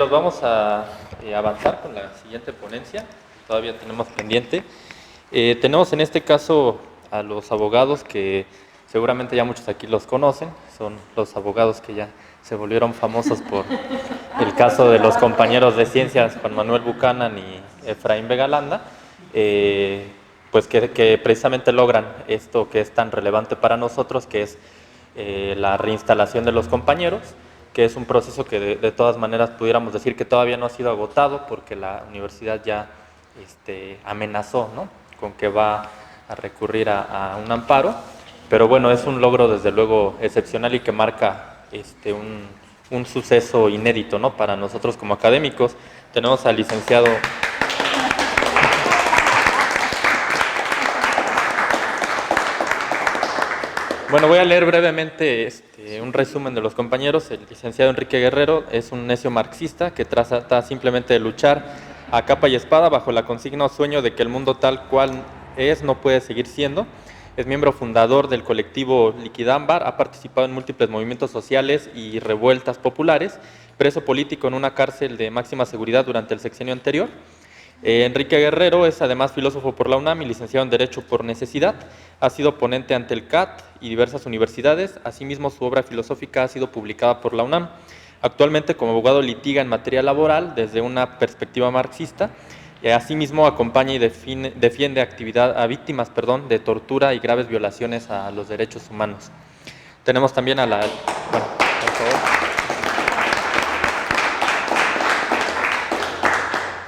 Nos vamos a avanzar con la siguiente ponencia, todavía tenemos pendiente. Tenemos en este caso a los abogados que seguramente ya muchos aquí los conocen, son los abogados que ya se volvieron famosos por el caso de los compañeros de ciencias Juan Manuel Buchanan y Efraín Vega Landa, pues que precisamente logran esto que es tan relevante para nosotros, que es la reinstalación de los compañeros, que es un proceso que de todas maneras pudiéramos decir que todavía no ha sido agotado porque la universidad ya amenazó, ¿no?, con que va a recurrir a un amparo, pero bueno, es un logro desde luego excepcional y que marca un suceso inédito, ¿no?, para nosotros como académicos. Tenemos al licenciado... Bueno, voy a leer brevemente un resumen de los compañeros. El licenciado Enrique Guerrero es un necio marxista que trata simplemente de luchar a capa y espada bajo la consigna o sueño de que el mundo tal cual es no puede seguir siendo. Es miembro fundador del colectivo Liquidámbar, ha participado en múltiples movimientos sociales y revueltas populares, preso político en una cárcel de máxima seguridad durante el sexenio anterior. Enrique Guerrero es además filósofo por la UNAM y licenciado en Derecho por necesidad. Ha sido ponente ante el CAT y diversas universidades. Asimismo, su obra filosófica ha sido publicada por la UNAM. Actualmente, como abogado, litiga en materia laboral desde una perspectiva marxista. Asimismo, acompaña y defiende a víctimas de tortura y graves violaciones a los derechos humanos. Tenemos también a la... Bueno, por favor.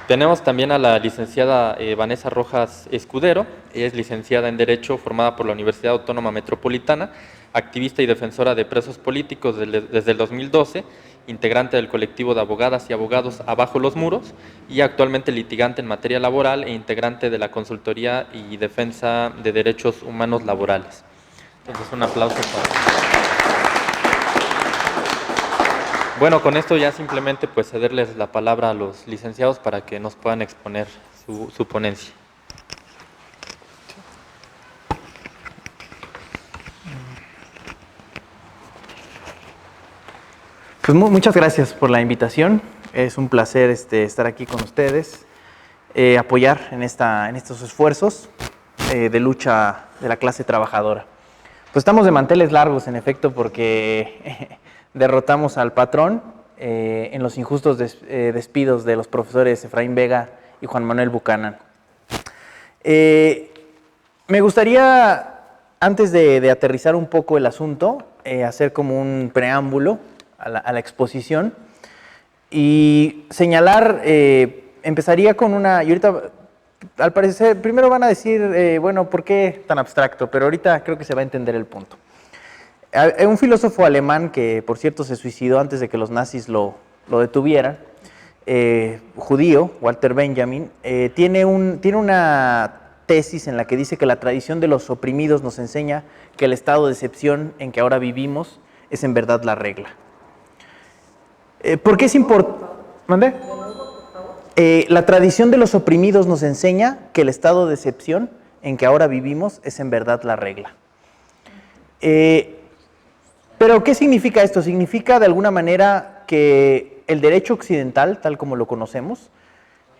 Tenemos también a la licenciada Vanessa Rojas Escudero. Ella es licenciada en Derecho, formada por la Universidad Autónoma Metropolitana, activista y defensora de presos políticos desde el 2012, integrante del colectivo de abogadas y abogados Abajo los Muros, y actualmente litigante en materia laboral e integrante de la Consultoría y Defensa de Derechos Humanos Laborales. Entonces, un aplauso para... Bueno, con esto ya simplemente pues cederles la palabra a los licenciados para que nos puedan exponer su ponencia. Pues muchas gracias por la invitación. Es un placer estar aquí con ustedes, apoyar en estos esfuerzos de lucha de la clase trabajadora. Pues estamos de manteles largos, en efecto, porque derrotamos al patrón en los injustos despidos de los profesores Efraín Vega y Juan Manuel Buchanan. Me gustaría, antes de aterrizar un poco el asunto, hacer como un preámbulo a la exposición y señalar, empezaría con una, y ahorita al parecer primero van a decir, bueno, ¿por qué tan abstracto? Pero ahorita creo que se va a entender el punto. Un filósofo alemán que, por cierto, se suicidó antes de que los nazis lo detuvieran, judío, Walter Benjamin, tiene una tesis en la que dice que la tradición de los oprimidos nos enseña que el estado de excepción en que ahora vivimos es en verdad la regla. ¿Por qué es importante? ¿Mande? La tradición de los oprimidos nos enseña que el estado de excepción en que ahora vivimos es en verdad la regla. Pero, ¿qué significa esto? Significa, de alguna manera, que el derecho occidental, tal como lo conocemos,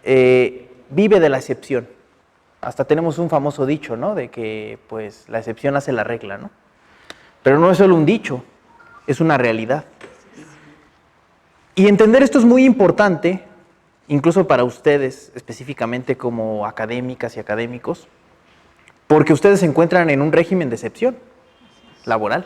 vive de la excepción. Hasta tenemos un famoso dicho, ¿no?, de que, pues, la excepción hace la regla, ¿no? Pero no es solo un dicho, es una realidad. Y entender esto es muy importante, incluso para ustedes, específicamente como académicas y académicos, porque ustedes se encuentran en un régimen de excepción laboral,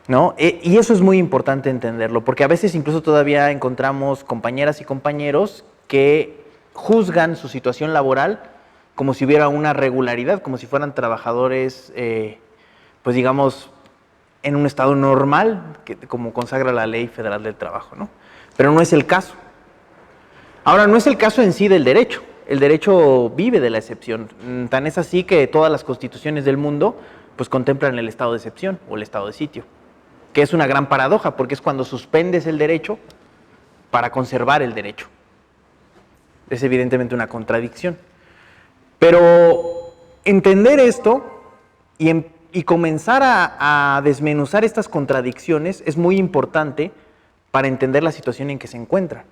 ¿no? Y eso es muy importante entenderlo, porque a veces incluso todavía encontramos compañeras y compañeros que juzgan su situación laboral como si hubiera una regularidad, como si fueran trabajadores, pues digamos, en un estado normal, como consagra la Ley Federal del Trabajo, ¿no? Pero no es el caso. Ahora, no es el caso en sí del derecho. El derecho vive de la excepción. Tan es así que todas las constituciones del mundo pues contemplan el estado de excepción o el estado de sitio, que es una gran paradoja, porque es cuando suspendes el derecho para conservar el derecho. Es evidentemente una contradicción. Pero entender esto y comenzar a desmenuzar estas contradicciones es muy importante para entender la situación en que se encuentran.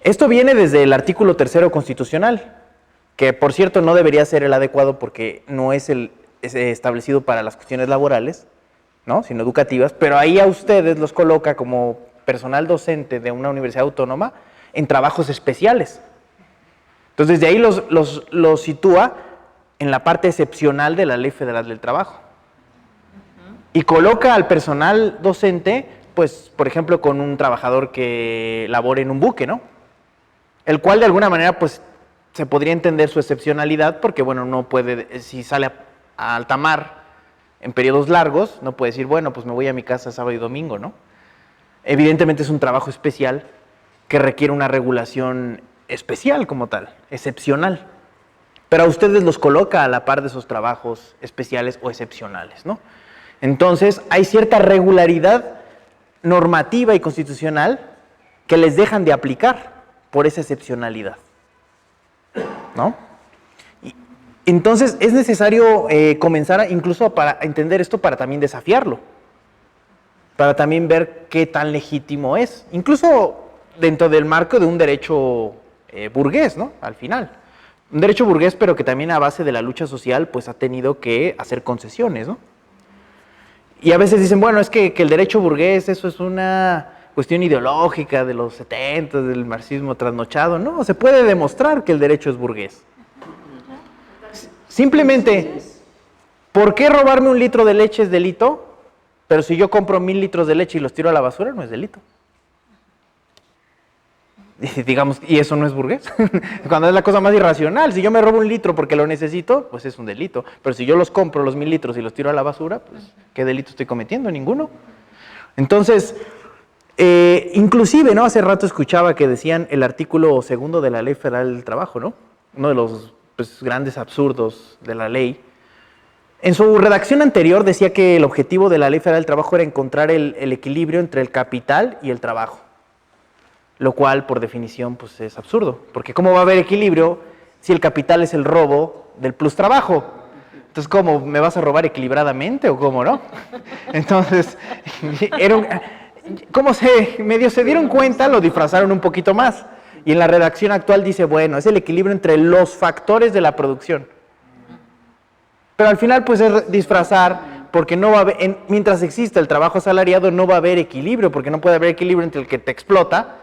Esto viene desde el artículo 3º constitucional, que por cierto no debería ser el adecuado porque no es el establecido para las cuestiones laborales, ¿no?, sino educativas, pero ahí a ustedes los coloca como personal docente de una universidad autónoma en trabajos especiales. Entonces, de ahí los sitúa en la parte excepcional de la Ley Federal del Trabajo. Y coloca al personal docente, pues, por ejemplo, con un trabajador que labore en un buque, ¿no?, el cual de alguna manera, pues, se podría entender su excepcionalidad porque, bueno, no puede, si sale a alta mar en periodos largos, no puede decir, bueno, pues me voy a mi casa sábado y domingo, ¿no? Evidentemente es un trabajo especial que requiere una regulación especial como tal, excepcional. Pero a ustedes los coloca a la par de esos trabajos especiales o excepcionales, ¿no? Entonces, hay cierta regularidad normativa y constitucional que les dejan de aplicar por esa excepcionalidad, ¿no? Entonces, es necesario comenzar incluso para entender esto, para también desafiarlo, para también ver qué tan legítimo es, incluso dentro del marco de un derecho burgués, ¿no?, al final. Un derecho burgués, pero que también a base de la lucha social, pues ha tenido que hacer concesiones, ¿no? Y a veces dicen, bueno, es que el derecho burgués, eso es una cuestión ideológica de los 70, del marxismo trasnochado. No, se puede demostrar que el derecho es burgués. Simplemente, ¿por qué robarme un litro de leche es delito? Pero si yo compro 1000 litros de leche y los tiro a la basura, no es delito. Digamos, y eso no es burgués. Cuando es la cosa más irracional. Si yo me robo un litro porque lo necesito, pues es un delito. Pero si yo los compro, los 1000 litros, y los tiro a la basura, pues ¿qué delito estoy cometiendo? Ninguno. Entonces, inclusive, ¿no?, hace rato escuchaba que decían el artículo 2º de la Ley Federal del Trabajo, ¿no?, uno de los, pues, grandes absurdos de la ley. En su redacción anterior decía que el objetivo de la Ley Federal del Trabajo era encontrar el equilibrio entre el capital y el trabajo, lo cual, por definición, pues es absurdo, porque ¿cómo va a haber equilibrio si el capital es el robo del plus trabajo? Entonces, ¿cómo? ¿Me vas a robar equilibradamente o cómo, no? Entonces, como medio se dieron cuenta, lo disfrazaron un poquito más. Y en la redacción actual dice, bueno, es el equilibrio entre los factores de la producción. Pero al final, pues es disfrazar, porque no va a haber, mientras exista el trabajo asalariado, no va a haber equilibrio, porque no puede haber equilibrio entre el que te explota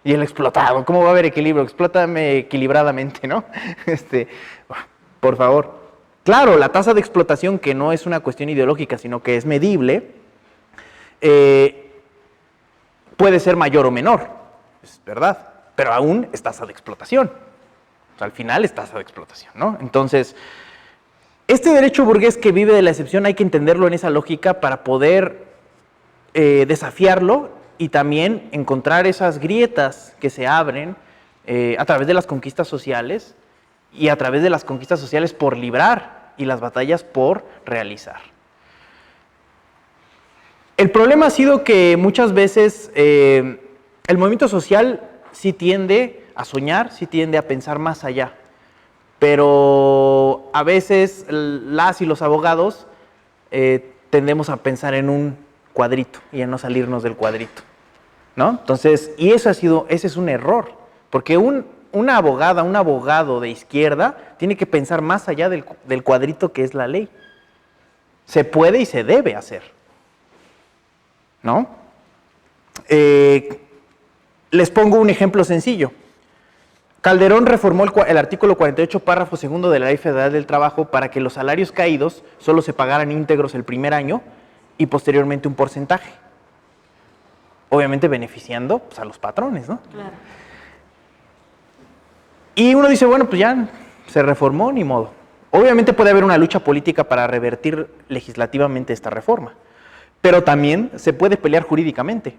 y el explotado. ¿Cómo va a haber equilibrio? Explótame equilibradamente, ¿no? Por favor. Claro, la tasa de explotación, que no es una cuestión ideológica, sino que es medible, puede ser mayor o menor, es verdad, pero aún es tasa de explotación. O sea, al final es tasa de explotación, ¿no? Entonces, este derecho burgués que vive de la excepción hay que entenderlo en esa lógica para poder desafiarlo y también encontrar esas grietas que se abren a través de las conquistas sociales y a través de las conquistas sociales por librar y las batallas por realizar. El problema ha sido que muchas veces el movimiento social sí tiende a soñar, sí tiende a pensar más allá, pero a veces las y los abogados tendemos a pensar en un cuadrito y a no salirnos del cuadrito, ¿no? Entonces, y ese es un error, porque una abogada, un abogado de izquierda tiene que pensar más allá del cuadrito que es la ley. Se puede y se debe hacer, ¿no? Les pongo un ejemplo sencillo. Calderón reformó el artículo 48, párrafo 2 de la Ley Federal del Trabajo para que los salarios caídos solo se pagaran íntegros el primer año y posteriormente un porcentaje. Obviamente beneficiando, pues, a los patrones, ¿no? Claro. Y uno dice, bueno, pues ya se reformó, ni modo. Obviamente puede haber una lucha política para revertir legislativamente esta reforma, pero también se puede pelear jurídicamente.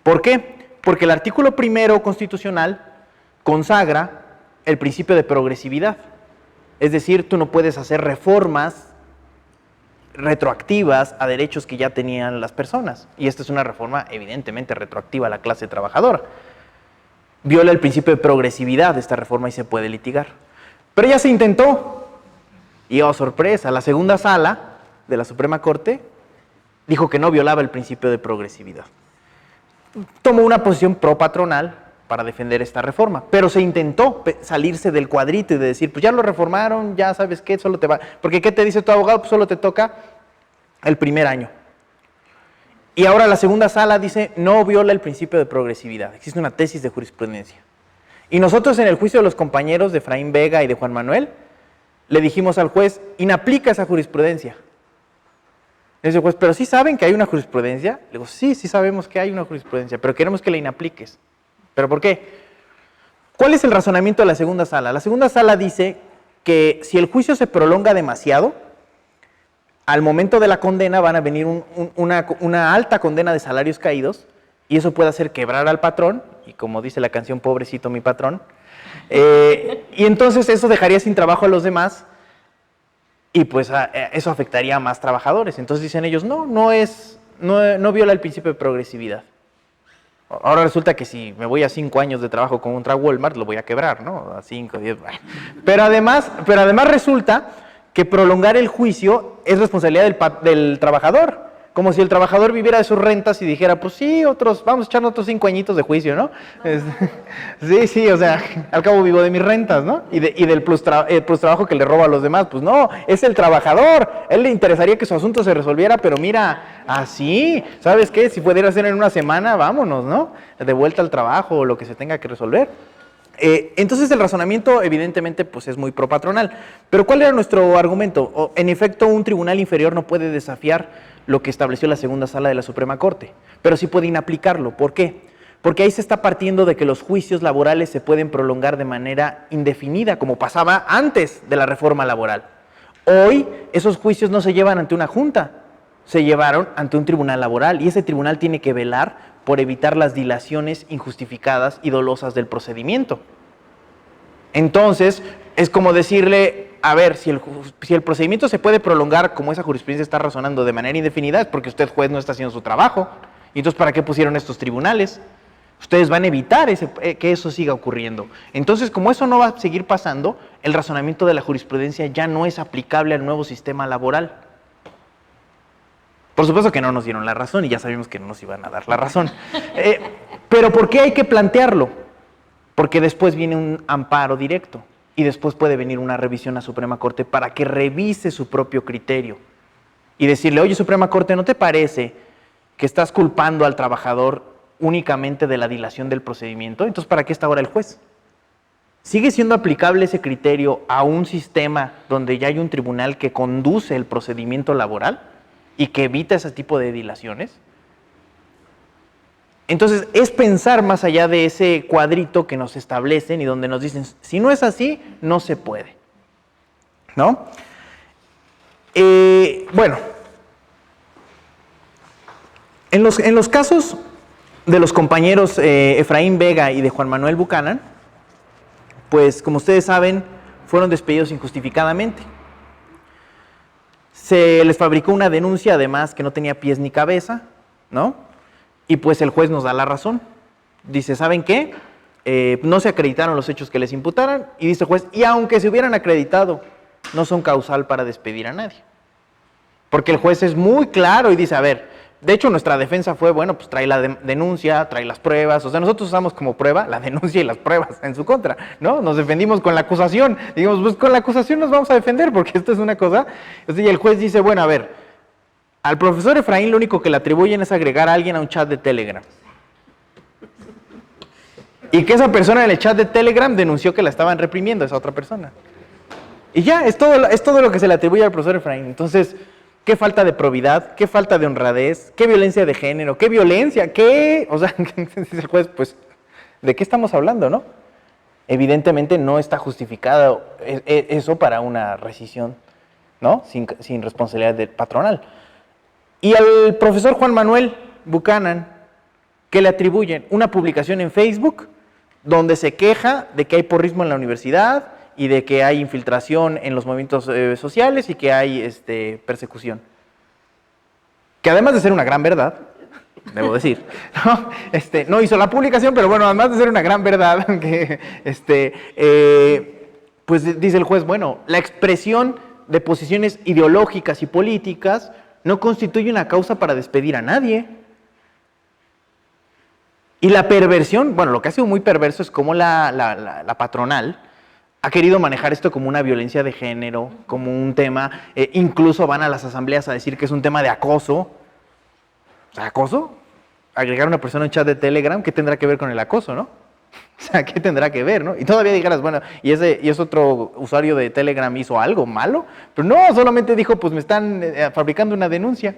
¿Por qué? Porque el artículo 1 constitucional consagra el principio de progresividad. Es decir, tú no puedes hacer reformas retroactivas a derechos que ya tenían las personas. Y esta es una reforma evidentemente retroactiva a la clase trabajadora. Viola el principio de progresividad de esta reforma y se puede litigar. Pero ya se intentó. Y oh, sorpresa, la segunda sala de la Suprema Corte dijo que no violaba el principio de progresividad. Tomó una posición pro-patronal para defender esta reforma, pero se intentó salirse del cuadrito y de decir, pues ya lo reformaron, ya sabes qué, solo te va, porque ¿qué te dice tu abogado? Pues solo te toca el primer año. Y ahora la segunda sala dice, no viola el principio de progresividad, existe una tesis de jurisprudencia. Y nosotros en el juicio de los compañeros de Efraín Vega y de Juan Manuel, le dijimos al juez, inaplica esa jurisprudencia. Le dice el juez, ¿pero sí saben que hay una jurisprudencia? Le digo, sí sabemos que hay una jurisprudencia, pero queremos que la inapliques. ¿Pero por qué? ¿Cuál es el razonamiento de la segunda sala? La segunda sala dice que si el juicio se prolonga demasiado, al momento de la condena van a venir una alta condena de salarios caídos y eso puede hacer quebrar al patrón, y como dice la canción, pobrecito mi patrón, y entonces eso dejaría sin trabajo a los demás y pues eso afectaría a más trabajadores. Entonces dicen ellos, no viola el principio de progresividad. Ahora resulta que si me voy a 5 años de trabajo contra Walmart, lo voy a quebrar, ¿no? A 5, 10, bueno. Pero además resulta que prolongar el juicio es responsabilidad del trabajador. Como si el trabajador viviera de sus rentas y dijera, pues sí, vamos a echar otros 5 añitos de juicio, ¿no? Sí, o sea, al cabo vivo de mis rentas, ¿no? Y del plus trabajo que le roba a los demás, pues no, es el trabajador. Él le interesaría que su asunto se resolviera, pero mira, así, ¿sabes qué? Si pudiera ser en una semana, vámonos, ¿no? De vuelta al trabajo o lo que se tenga que resolver. Entonces el razonamiento evidentemente pues es muy propatronal. Pero ¿cuál era nuestro argumento? En efecto, un tribunal inferior no puede desafiar lo que estableció la segunda sala de la Suprema Corte, pero sí puede inaplicarlo. ¿Por qué? Porque ahí se está partiendo de que los juicios laborales se pueden prolongar de manera indefinida, como pasaba antes de la reforma laboral. Hoy esos juicios no se llevan ante una junta, se llevaron ante un tribunal laboral, y ese tribunal tiene que velar por evitar las dilaciones injustificadas y dolosas del procedimiento. Entonces, es como decirle, a ver, si el procedimiento se puede prolongar, como esa jurisprudencia está razonando de manera indefinida, es porque usted, juez, no está haciendo su trabajo. Y entonces, ¿para qué pusieron estos tribunales? Ustedes van a evitar que eso siga ocurriendo. Entonces, como eso no va a seguir pasando, el razonamiento de la jurisprudencia ya no es aplicable al nuevo sistema laboral. Por supuesto que no nos dieron la razón y ya sabíamos que no nos iban a dar la razón. Pero ¿por qué hay que plantearlo? Porque después viene un amparo directo y después puede venir una revisión a Suprema Corte para que revise su propio criterio y decirle, oye, Suprema Corte, ¿no te parece que estás culpando al trabajador únicamente de la dilación del procedimiento? Entonces, ¿para qué está ahora el juez? ¿Sigue siendo aplicable ese criterio a un sistema donde ya hay un tribunal que conduce el procedimiento laboral y que evita ese tipo de dilaciones? Entonces, es pensar más allá de ese cuadrito que nos establecen y donde nos dicen, si no es así, no se puede, ¿no? Bueno, en los casos de los compañeros Efraín Vega y de Juan Manuel Buchanan, pues, como ustedes saben, fueron despedidos injustificadamente. Se les fabricó una denuncia, además, que no tenía pies ni cabeza, ¿no? Y pues el juez nos da la razón. Dice, ¿saben qué? No se acreditaron los hechos que les imputaran. Y dice el juez, y aunque se hubieran acreditado, no son causal para despedir a nadie. Porque el juez es muy claro y dice, a ver, de hecho nuestra defensa fue, bueno, pues trae la denuncia, trae las pruebas. O sea, nosotros usamos como prueba la denuncia y las pruebas en su contra, ¿no? Nos defendimos con la acusación. Digamos, pues con la acusación nos vamos a defender porque esto es una cosa. Y el juez dice, bueno, a ver, al profesor Efraín lo único que le atribuyen es agregar a alguien a un chat de Telegram. Y que esa persona en el chat de Telegram denunció que la estaban reprimiendo a esa otra persona. Y ya, es todo lo que se le atribuye al profesor Efraín. Entonces, qué falta de probidad, qué falta de honradez, qué violencia de género, qué violencia, qué... O sea, dice el juez, pues, ¿de qué estamos hablando, no? Evidentemente no está justificado eso para una rescisión, ¿no? Sin responsabilidad patronal. Y al profesor Juan Manuel Buchanan, que le atribuyen una publicación en Facebook donde se queja de que hay porrismo en la universidad y de que hay infiltración en los movimientos sociales y que hay persecución. Que además de ser una gran verdad, debo decir, ¿no? No hizo la publicación, pero bueno, además de ser una gran verdad, que, pues dice el juez, bueno, la expresión de posiciones ideológicas y políticas no constituye una causa para despedir a nadie. Y la perversión, bueno, lo que ha sido muy perverso es cómo la patronal ha querido manejar esto como una violencia de género, como un tema, incluso van a las asambleas a decir que es un tema de acoso. O sea, ¿acoso? Agregar a una persona en un chat de Telegram, ¿qué tendrá que ver con el acoso, no? O sea, ¿qué tendrá que ver, no? Y todavía dijeras, bueno, y es otro usuario de Telegram hizo algo malo, pero no, solamente dijo, pues me están fabricando una denuncia.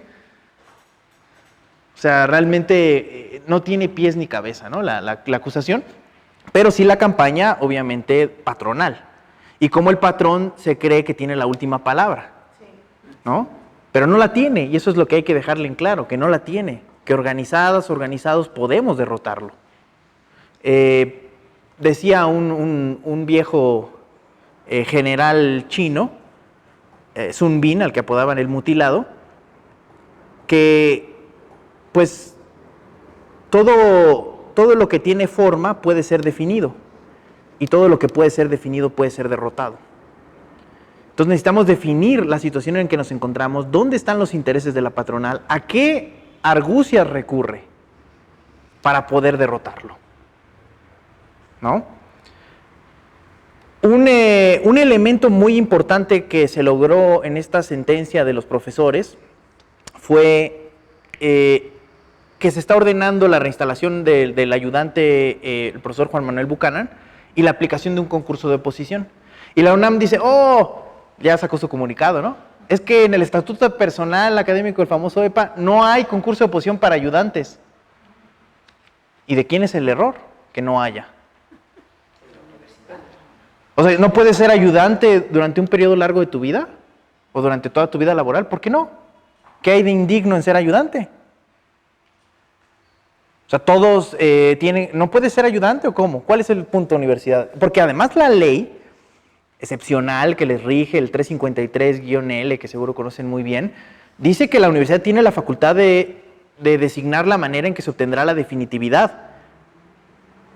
O sea, realmente no tiene pies ni cabeza, ¿no? La acusación, pero sí la campaña, obviamente, patronal. Y cómo el patrón se cree que tiene la última palabra, ¿no? Pero no la tiene, y eso es lo que hay que dejarle en claro, que no la tiene, que organizados podemos derrotarlo. Decía un viejo general chino, Sun Bin, al que apodaban el mutilado, que pues todo lo que tiene forma puede ser definido, y todo lo que puede ser definido puede ser derrotado. Entonces necesitamos definir la situación en que nos encontramos, dónde están los intereses de la patronal, a qué argucias recurre para poder derrotarlo, ¿no? Un elemento muy importante que se logró en esta sentencia de los profesores fue que se está ordenando la reinstalación del ayudante, el profesor Juan Manuel Buchanan, y la aplicación de un concurso de oposición. Y la UNAM dice, ya sacó su comunicado, ¿no? Es que en el Estatuto Personal Académico, el famoso EPA, no hay concurso de oposición para ayudantes. ¿Y de quién es el error? Que no haya. O sea, ¿no puedes ser ayudante durante un periodo largo de tu vida? ¿O durante toda tu vida laboral? ¿Por qué no? ¿Qué hay de indigno en ser ayudante? O sea, todos ¿no puedes ser ayudante o cómo? ¿Cuál es el punto de universidad? Porque además la ley excepcional que les rige, el 353-L, que seguro conocen muy bien, dice que la universidad tiene la facultad de designar la manera en que se obtendrá la definitividad,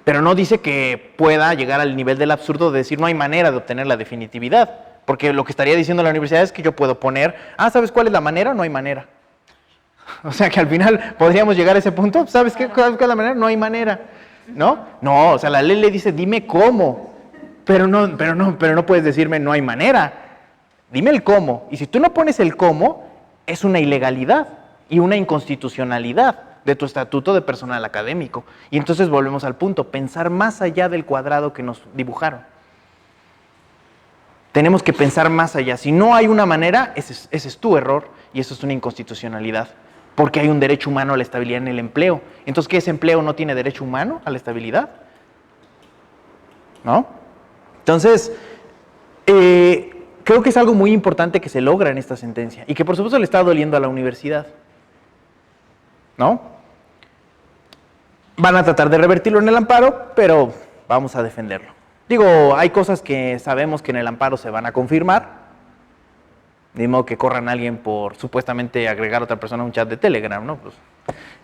pero no dice que pueda llegar al nivel del absurdo de decir no hay manera de obtener la definitividad, porque lo que estaría diciendo la universidad es que yo puedo poner, ¿sabes cuál es la manera? No hay manera. O sea que al final podríamos llegar a ese punto, ¿sabes cuál es la manera? No hay manera, ¿no? No, o sea, la ley le dice, dime cómo. Pero no puedes decirme no hay manera. Dime el cómo. Y si tú no pones el cómo, es una ilegalidad y una inconstitucionalidad de tu estatuto de personal académico. Y entonces volvemos al punto, pensar más allá del cuadrado que nos dibujaron. Tenemos que pensar más allá. Si no hay una manera, ese es tu error y eso es una inconstitucionalidad. Porque hay un derecho humano a la estabilidad en el empleo. Entonces, ¿qué ese empleo no tiene derecho humano a la estabilidad? ¿No? Entonces, creo que es algo muy importante que se logra en esta sentencia y que por supuesto le está doliendo a la universidad, ¿no? Van a tratar de revertirlo en el amparo, pero vamos a defenderlo. Digo, hay cosas que sabemos que en el amparo se van a confirmar, de modo que corran a alguien por supuestamente agregar a otra persona a un chat de Telegram, ¿no? Pues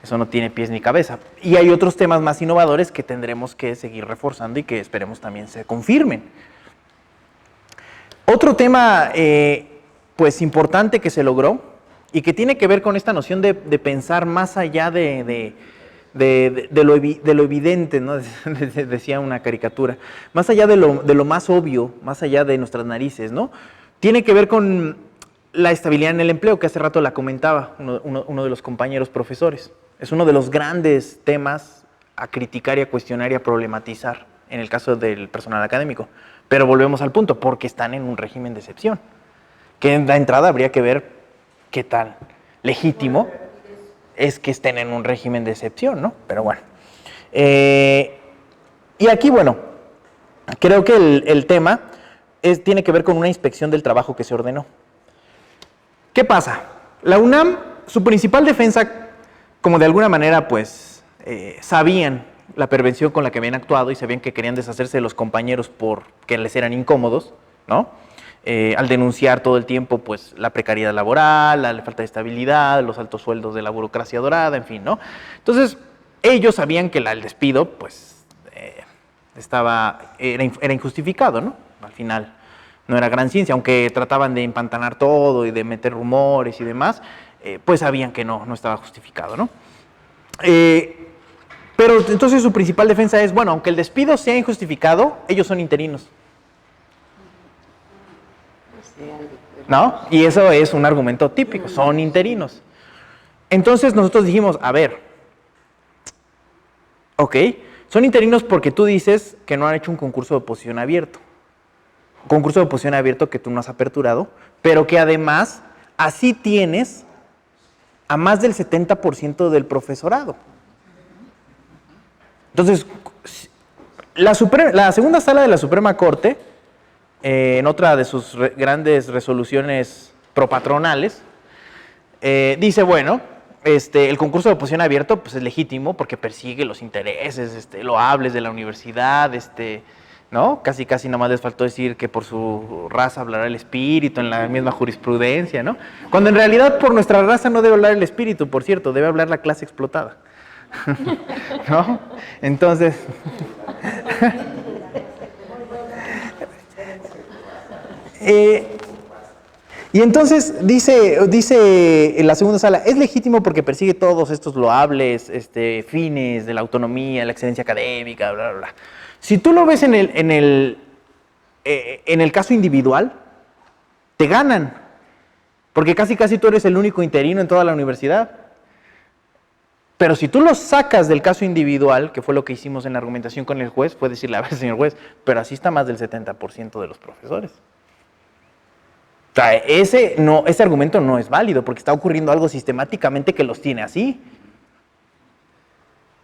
eso no tiene pies ni cabeza. Y hay otros temas más innovadores que tendremos que seguir reforzando y que esperemos también se confirmen. Otro tema, pues importante que se logró y que tiene que ver con esta noción de pensar más allá de lo evidente, ¿no? Decía una caricatura, más allá de lo más obvio, más allá de nuestras narices, ¿no? Tiene que ver con la estabilidad en el empleo, que hace rato la comentaba uno de los compañeros profesores. Es uno de los grandes temas a criticar y a cuestionar y a problematizar en el caso del personal académico. Pero volvemos al punto, porque están en un régimen de excepción. Que en la entrada habría que ver qué tan legítimo es que estén en un régimen de excepción, ¿no? Pero bueno. Y aquí, bueno, creo que el tema tiene que ver con una inspección del trabajo que se ordenó. ¿Qué pasa? La UNAM, su principal defensa, como de alguna manera, pues, sabían la perversión con la que habían actuado y sabían que querían deshacerse de los compañeros porque les eran incómodos, ¿no? Al denunciar todo el tiempo, pues, la precariedad laboral, la falta de estabilidad, los altos sueldos de la burocracia dorada, en fin, ¿no? Entonces, ellos sabían que el despido, pues, era injustificado, ¿no? Al final no era gran ciencia, aunque trataban de empantanar todo y de meter rumores y demás, pues sabían que no estaba justificado, ¿no? Pero entonces su principal defensa es, bueno, aunque el despido sea injustificado, ellos son interinos. ¿No? Y eso es un argumento típico, son interinos. Entonces nosotros dijimos, a ver, ok, son interinos porque tú dices que no han hecho un concurso de oposición abierto. Concurso de oposición abierto que tú no has aperturado, pero que además así tienes a más del 70% del profesorado. Entonces, la segunda sala de la Suprema Corte, en otra de sus grandes resoluciones propatronales, dice, bueno, el concurso de oposición abierto pues, es legítimo porque persigue los intereses loables de la universidad, ¿no? Casi nomás les faltó decir que por su raza hablará el espíritu en la misma jurisprudencia, ¿no? Cuando en realidad por nuestra raza no debe hablar el espíritu, por cierto, debe hablar la clase explotada. ¿No? Entonces, y entonces dice en la segunda sala, es legítimo porque persigue todos estos loables fines de la autonomía, la excelencia académica, bla, bla, bla. Si tú lo ves en el caso individual, te ganan, porque casi tú eres el único interino en toda la universidad. Pero si tú lo sacas del caso individual, que fue lo que hicimos en la argumentación con el juez, puede decirle, a ver, señor juez, pero así está más del 70% de los profesores. O sea, ese argumento no es válido, porque está ocurriendo algo sistemáticamente que los tiene así.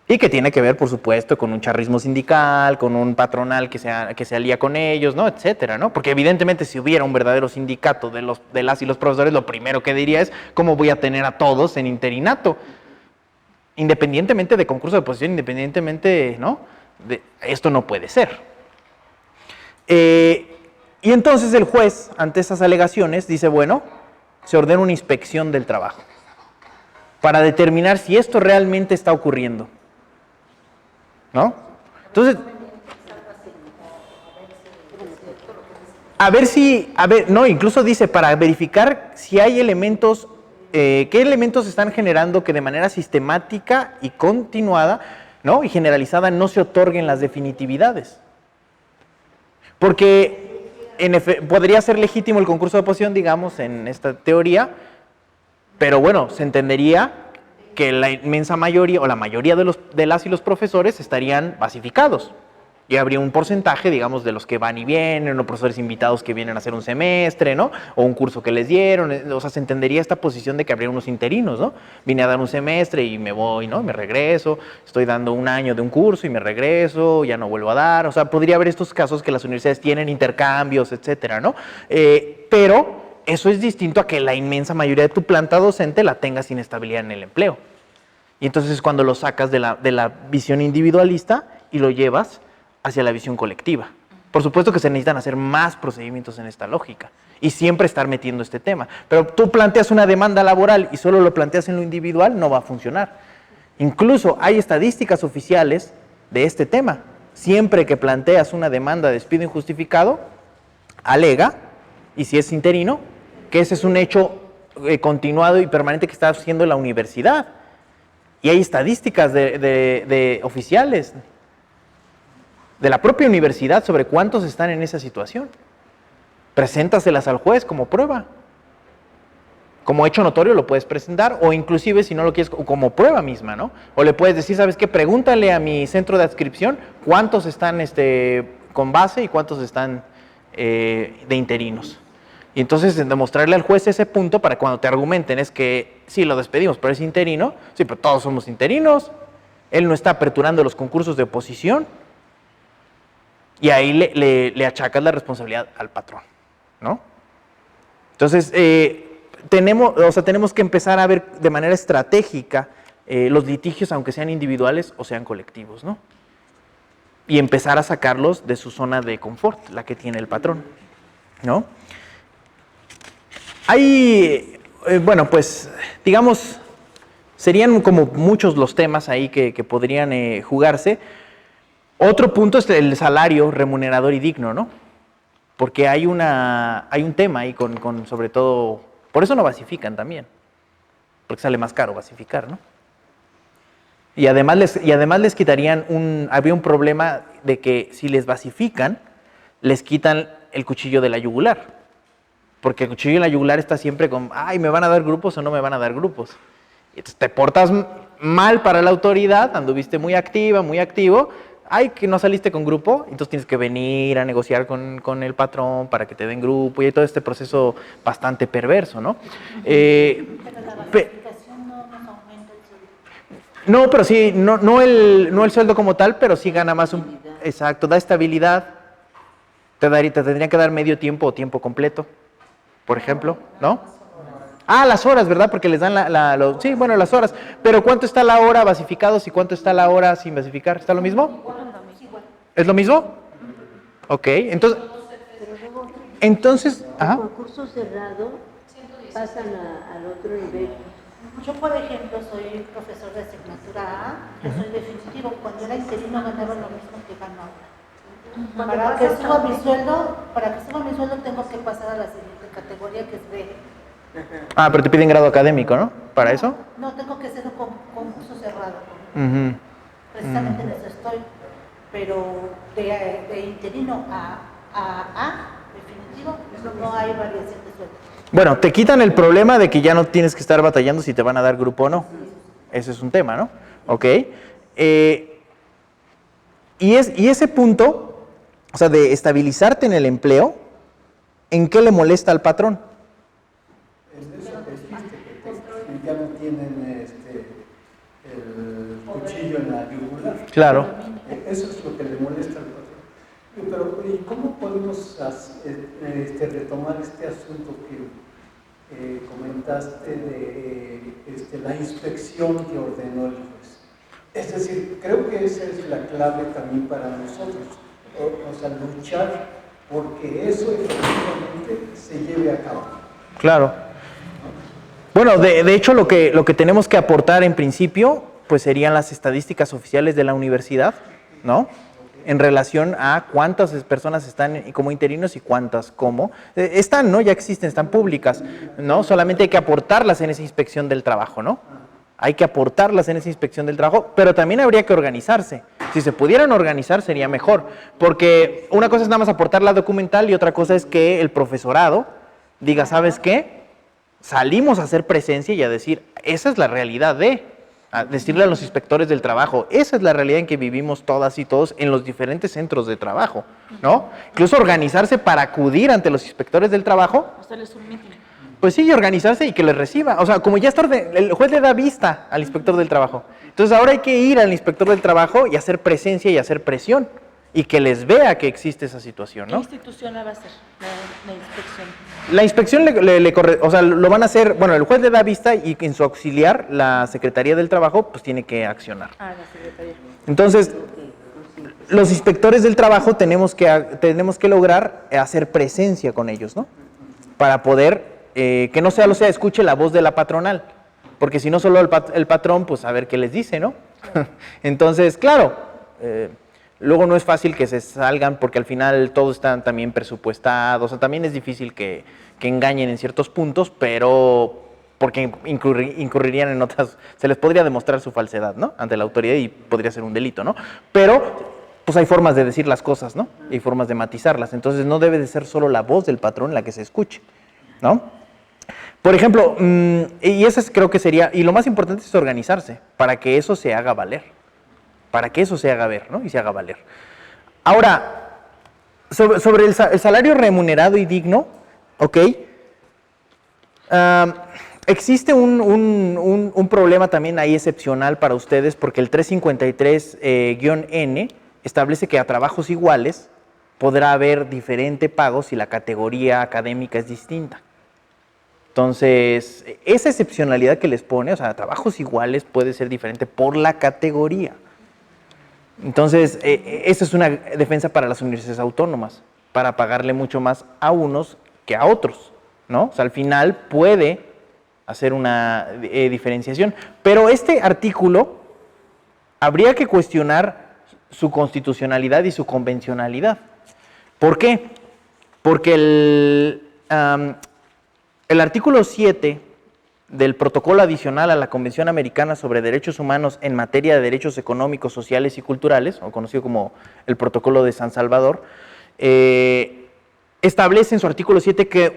Y que tiene que ver, por supuesto, con un charrismo sindical, con un patronal que se alía con ellos, ¿no? Etcétera, ¿no? Porque evidentemente si hubiera un verdadero sindicato de las y los profesores, lo primero que diría es, ¿cómo voy a tener a todos en interinato? Independientemente de concurso de oposición, independientemente, ¿no? Esto no puede ser. Y entonces el juez, ante esas alegaciones, dice, bueno, se ordena una inspección del trabajo para determinar si esto realmente está ocurriendo, ¿no? Entonces, no, incluso dice, para verificar si hay elementos, qué elementos están generando que de manera sistemática y continuada, ¿no? Y generalizada no se otorguen las definitividades. Porque podría ser legítimo el concurso de oposición, digamos, en esta teoría, pero bueno, se entendería que la inmensa mayoría o la mayoría de las y los profesores estarían basificados. Y habría un porcentaje, digamos, de los que van y vienen, o profesores invitados que vienen a hacer un semestre, ¿no? O un curso que les dieron. O sea, se entendería esta posición de que habría unos interinos, ¿no? Vine a dar un semestre y me voy, ¿no? Me regreso, estoy dando un año de un curso y me regreso, ya no vuelvo a dar. O sea, podría haber estos casos que las universidades tienen intercambios, etcétera, ¿no? Pero eso es distinto a que la inmensa mayoría de tu planta docente la tenga sin estabilidad en el empleo. Y entonces es cuando lo sacas de la visión individualista y lo llevas hacia la visión colectiva. Por supuesto que se necesitan hacer más procedimientos en esta lógica y siempre estar metiendo este tema. Pero tú planteas una demanda laboral y solo lo planteas en lo individual, no va a funcionar. Incluso hay estadísticas oficiales de este tema. Siempre que planteas una demanda de despido injustificado, alega, y si es interino, que ese es un hecho continuado y permanente que está haciendo la universidad. Y hay estadísticas de oficiales de la propia universidad sobre cuántos están en esa situación. Preséntaselas al juez como prueba. Como hecho notorio lo puedes presentar, o inclusive si no lo quieres como prueba misma, ¿no? O le puedes decir, ¿sabes qué? Pregúntale a mi centro de adscripción cuántos están con base y cuántos están de interinos. Y entonces demostrarle al juez ese punto para cuando te argumenten es que sí, lo despedimos, pero es interino. Sí, pero todos somos interinos. Él no está aperturando los concursos de oposición. Y ahí le achacas la responsabilidad al patrón, ¿no? Entonces, tenemos que empezar a ver de manera estratégica los litigios, aunque sean individuales o sean colectivos, ¿no? Y empezar a sacarlos de su zona de confort, la que tiene el patrón, ¿no? Hay, bueno, pues, digamos, serían como muchos los temas ahí que podrían jugarse. Otro punto es el salario remunerador y digno, ¿no? Porque hay un tema ahí con sobre todo, por eso no basifican también. porque sale más caro basificar, ¿no? Y además les quitarían había un problema de que si les basifican, les quitan el cuchillo de la yugular. Porque el cuchillo de la yugular está siempre con, ay, ¿me van a dar grupos o no me van a dar grupos? Y entonces te portas mal para la autoridad, anduviste muy activa, muy activo, ay, que no saliste con grupo, entonces tienes que venir a negociar con el patrón para que te den grupo y hay todo este proceso bastante perverso, ¿no? Pero la basificación no nos aumenta el sueldo. No, pero sí, no el sueldo como tal, pero sí gana más exacto, da estabilidad. Te tendrían que dar medio tiempo o tiempo completo, por ejemplo, ¿no? Ah, las horas, ¿verdad? Porque les dan sí, bueno, las horas. Pero ¿cuánto está la hora basificados y cuánto está la hora sin basificar? ¿Está lo mismo? ¿Es lo mismo? Ok, entonces, El concurso cerrado pasan al otro nivel. Yo, por ejemplo, soy profesor de asignatura A, que soy definitivo. Cuando era interino ganaba lo mismo que gano ahora. Para que suba mi sueldo tengo que pasar a la siguiente categoría, que es B. Ah, pero te piden grado académico, ¿no? ¿Para eso? No, tengo que hacer un concurso cerrado. Precisamente en eso estoy. Pero de interino a definitivo, no hay variación de sueldo. Bueno, te quitan el problema de que ya no tienes que estar batallando si te van a dar grupo o no. Ese es un tema, ¿no? Ok. Y ese punto, o sea, de estabilizarte en el empleo, ¿en qué le molesta al patrón? En eso que dijiste, que ya no tienen el cuchillo en la yugular. Claro. Eso es lo que le molesta al patrón. Pero, ¿y cómo podemos retomar este asunto que comentaste de la inspección que ordenó el juez? Es decir, creo que esa es la clave también para nosotros. O sea, luchar porque eso efectivamente se lleve a cabo. Claro. Bueno, de hecho lo que tenemos que aportar en principio, pues serían las estadísticas oficiales de la universidad, ¿no? En relación a cuántas personas están como interinos y cuántas como. Están, ¿no? Ya existen, están públicas, ¿no? Solamente hay que aportarlas en esa inspección del trabajo, ¿no? Hay que aportarlas en esa inspección del trabajo, pero también habría que organizarse. Si se pudieran organizar sería mejor, porque una cosa es nada más aportar la documental y otra cosa es que el profesorado diga, ¿sabes qué? Salimos a hacer presencia y a decir, esa es la realidad a decirle a los inspectores del trabajo, esa es la realidad en que vivimos todas y todos en los diferentes centros de trabajo, ¿no? Incluso organizarse para acudir ante los inspectores del trabajo. Hacerles un meeting. Pues sí, y organizarse y que les reciba. O sea, como ya está el juez le da vista al inspector del trabajo. Entonces ahora hay que ir al inspector del trabajo y hacer presencia y hacer presión. Y que les vea que existe esa situación, ¿no? ¿Qué institución la va a hacer la inspección? La inspección o sea, lo van a hacer, bueno, el juez le da vista y en su auxiliar, la Secretaría del Trabajo, pues tiene que accionar. Ah, la secretaría. Entonces, los inspectores del trabajo tenemos que lograr hacer presencia con ellos, ¿no? Para poder, que no solo sea escuche la voz de la patronal, porque si no solo el patrón, pues a ver qué les dice, ¿no? Entonces, claro, luego no es fácil que se salgan porque al final todos están también presupuestados, o sea, también es difícil que engañen en ciertos puntos, pero porque incurrirían en otras, se les podría demostrar su falsedad, ¿no? Ante la autoridad y podría ser un delito, ¿no? Pero pues hay formas de decir las cosas, ¿no? Hay formas de matizarlas, entonces no debe de ser solo la voz del patrón la que se escuche, ¿no? Por ejemplo, y eso creo que sería, y lo más importante es organizarse para que eso se haga valer. Para que eso se haga ver, ¿no? Y se haga valer. Ahora, sobre el salario remunerado y digno, ¿ok? Existe un problema también ahí excepcional para ustedes porque el 353-N establece que a trabajos iguales podrá haber diferente pago si la categoría académica es distinta. Entonces, esa excepcionalidad que les pone, o sea, a trabajos iguales puede ser diferente por la categoría. Entonces, esa es una defensa para las universidades autónomas, para pagarle mucho más a unos que a otros, ¿no? O sea, al final puede hacer una diferenciación. Pero este artículo habría que cuestionar su constitucionalidad y su convencionalidad. ¿Por qué? Porque el artículo 7 del protocolo adicional a la Convención Americana sobre Derechos Humanos en materia de derechos económicos, sociales y culturales, o conocido como el Protocolo de San Salvador, establece en su artículo 7 que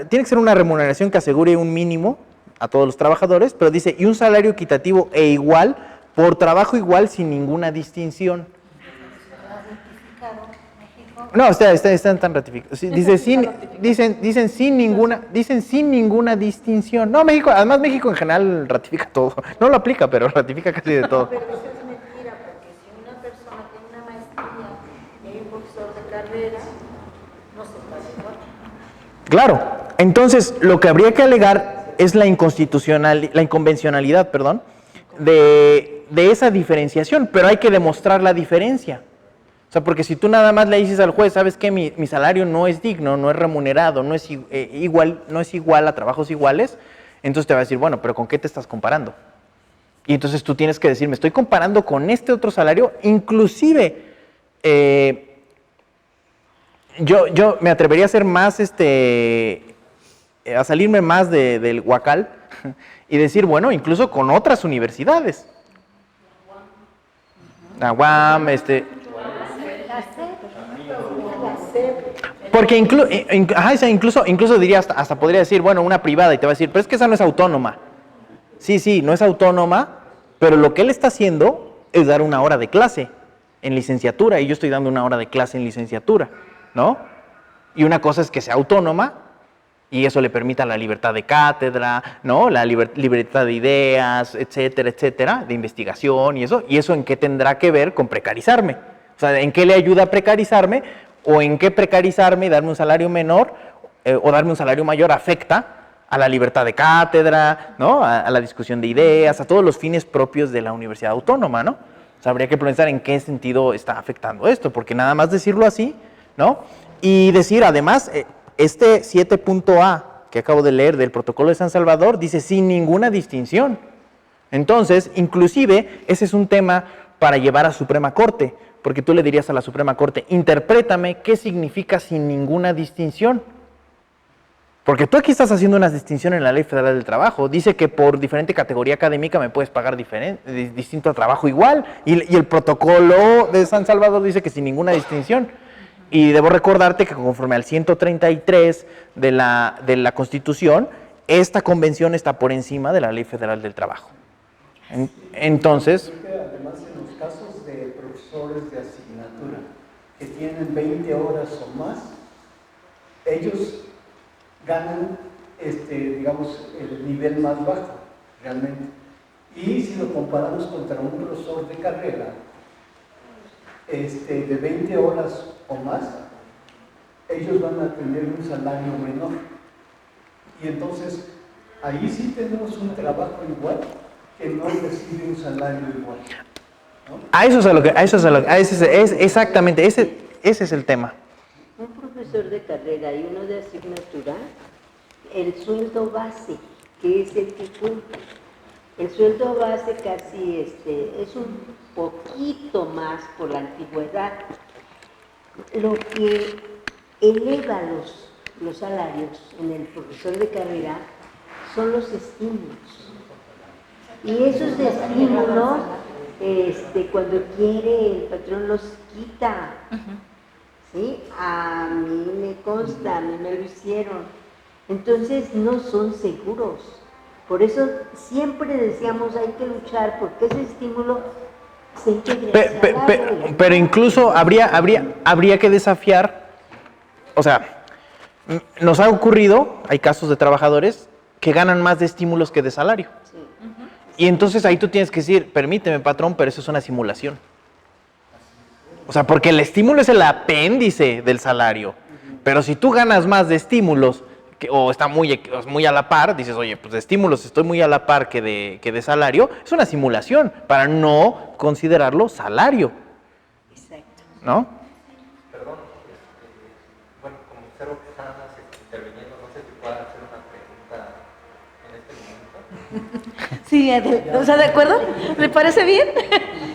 tiene que ser una remuneración que asegure un mínimo a todos los trabajadores, pero dice, y un salario equitativo e igual por trabajo igual sin ninguna distinción. No, están tan ratificados. Sí, dicen sin ninguna distinción. No, México, además México en general ratifica todo. No lo aplica, pero ratifica casi de todo. Pero eso es mentira, porque si una persona tiene una maestría y hay un profesor de carrera, no se puede igual. Claro, entonces lo que habría que alegar es la inconvencionalidad, perdón, de esa diferenciación, pero hay que demostrar la diferencia. O sea, porque si tú nada más le dices al juez, ¿sabes qué? Mi salario no es digno, no es remunerado, no es igual a trabajos iguales, entonces te va a decir, bueno, pero ¿con qué te estás comparando? Y entonces tú tienes que decir, me estoy comparando con este otro salario, inclusive yo me atrevería a ser más, a salirme más del huacal y decir, bueno, incluso con otras universidades. La UAM, porque incluso diría, hasta podría decir, bueno, una privada, y te va a decir, pero es que esa no es autónoma. Sí, no es autónoma, pero lo que él está haciendo es dar una hora de clase en licenciatura, y yo estoy dando una hora de clase en licenciatura, ¿no? Y una cosa es que sea autónoma, y eso le permita la libertad de cátedra, ¿no? La libertad de ideas, etcétera, etcétera, de investigación y eso en qué tendrá que ver con precarizarme. O sea, ¿en qué le ayuda a precarizarme? ¿O en qué precarizarme y darme un salario menor o darme un salario mayor afecta a la libertad de cátedra, ¿no? A la discusión de ideas, a todos los fines propios de la universidad autónoma, ¿no? O sea, habría que pensar en qué sentido está afectando esto, porque nada más decirlo así, ¿no? Y decir, además, este 7.a que acabo de leer del Protocolo de San Salvador dice sin ninguna distinción. Entonces, inclusive, ese es un tema para llevar a Suprema Corte, porque tú le dirías a la Suprema Corte, interprétame qué significa sin ninguna distinción. Porque tú aquí estás haciendo una distinción en la Ley Federal del Trabajo. Dice que por diferente categoría académica me puedes pagar distinto a trabajo igual. Y el protocolo de San Salvador dice que sin ninguna distinción. Y debo recordarte que conforme al 133 de la Constitución, esta convención está por encima de la Ley Federal del Trabajo. Entonces... Además, en los casos de profesores de asignatura que tienen 20 horas o más, ellos ganan, digamos, el nivel más bajo, realmente. Y si lo comparamos contra un profesor de carrera, de 20 horas o más, ellos van a tener un salario menor. Y entonces, ahí sí tenemos un trabajo igual que no recibe un salario igual, ¿no? Exactamente, ese es el tema. Un profesor de carrera y uno de asignatura, el sueldo base, que es el que cumple. El sueldo base casi es un poquito más por la antigüedad. Lo que eleva los salarios en el profesor de carrera son los estímulos. Y esos estímulos, cuando quiere, el patrón los quita. ¿Sí? A mí me consta, a mí me lo hicieron. Entonces no son seguros. Por eso siempre decíamos hay que luchar porque ese estímulo se integre al salario. Pero incluso habría que desafiar, o sea, nos ha ocurrido, hay casos de trabajadores que ganan más de estímulos que de salario. Sí. Y entonces ahí tú tienes que decir, permíteme patrón, pero eso es una simulación. O sea, porque el estímulo es el apéndice del salario. Pero si tú ganas más de estímulos o está muy a la par, dices, oye, pues de estímulos estoy muy a la par que de salario, es una simulación para no considerarlo salario. Exacto. ¿No? Perdón, bueno, como observo que está más interviniendo, no sé si pueda hacer una pregunta en este momento. Sí, o sea, ¿de acuerdo? ¿Le parece bien?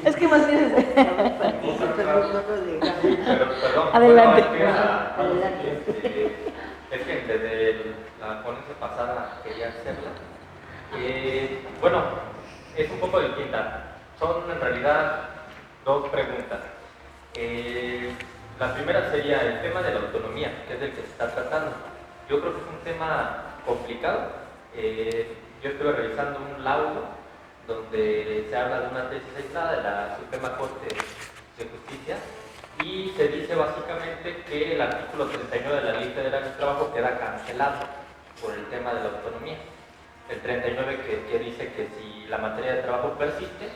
Es que más bien... Perdón, Adelante. Es que desde la ponencia pasada quería hacerla Bueno, es un poco distinta. Son en realidad dos preguntas. La primera sería el tema de la autonomía, que es del que se está tratando. Yo creo que es un tema complicado. Yo estuve revisando un laudo donde se habla de una tesis aislada de la Suprema Corte de Justicia y se dice básicamente que el artículo 39 de la Ley Federal del Trabajo queda cancelado por el tema de la autonomía. El 39 que dice que si la materia de trabajo persiste,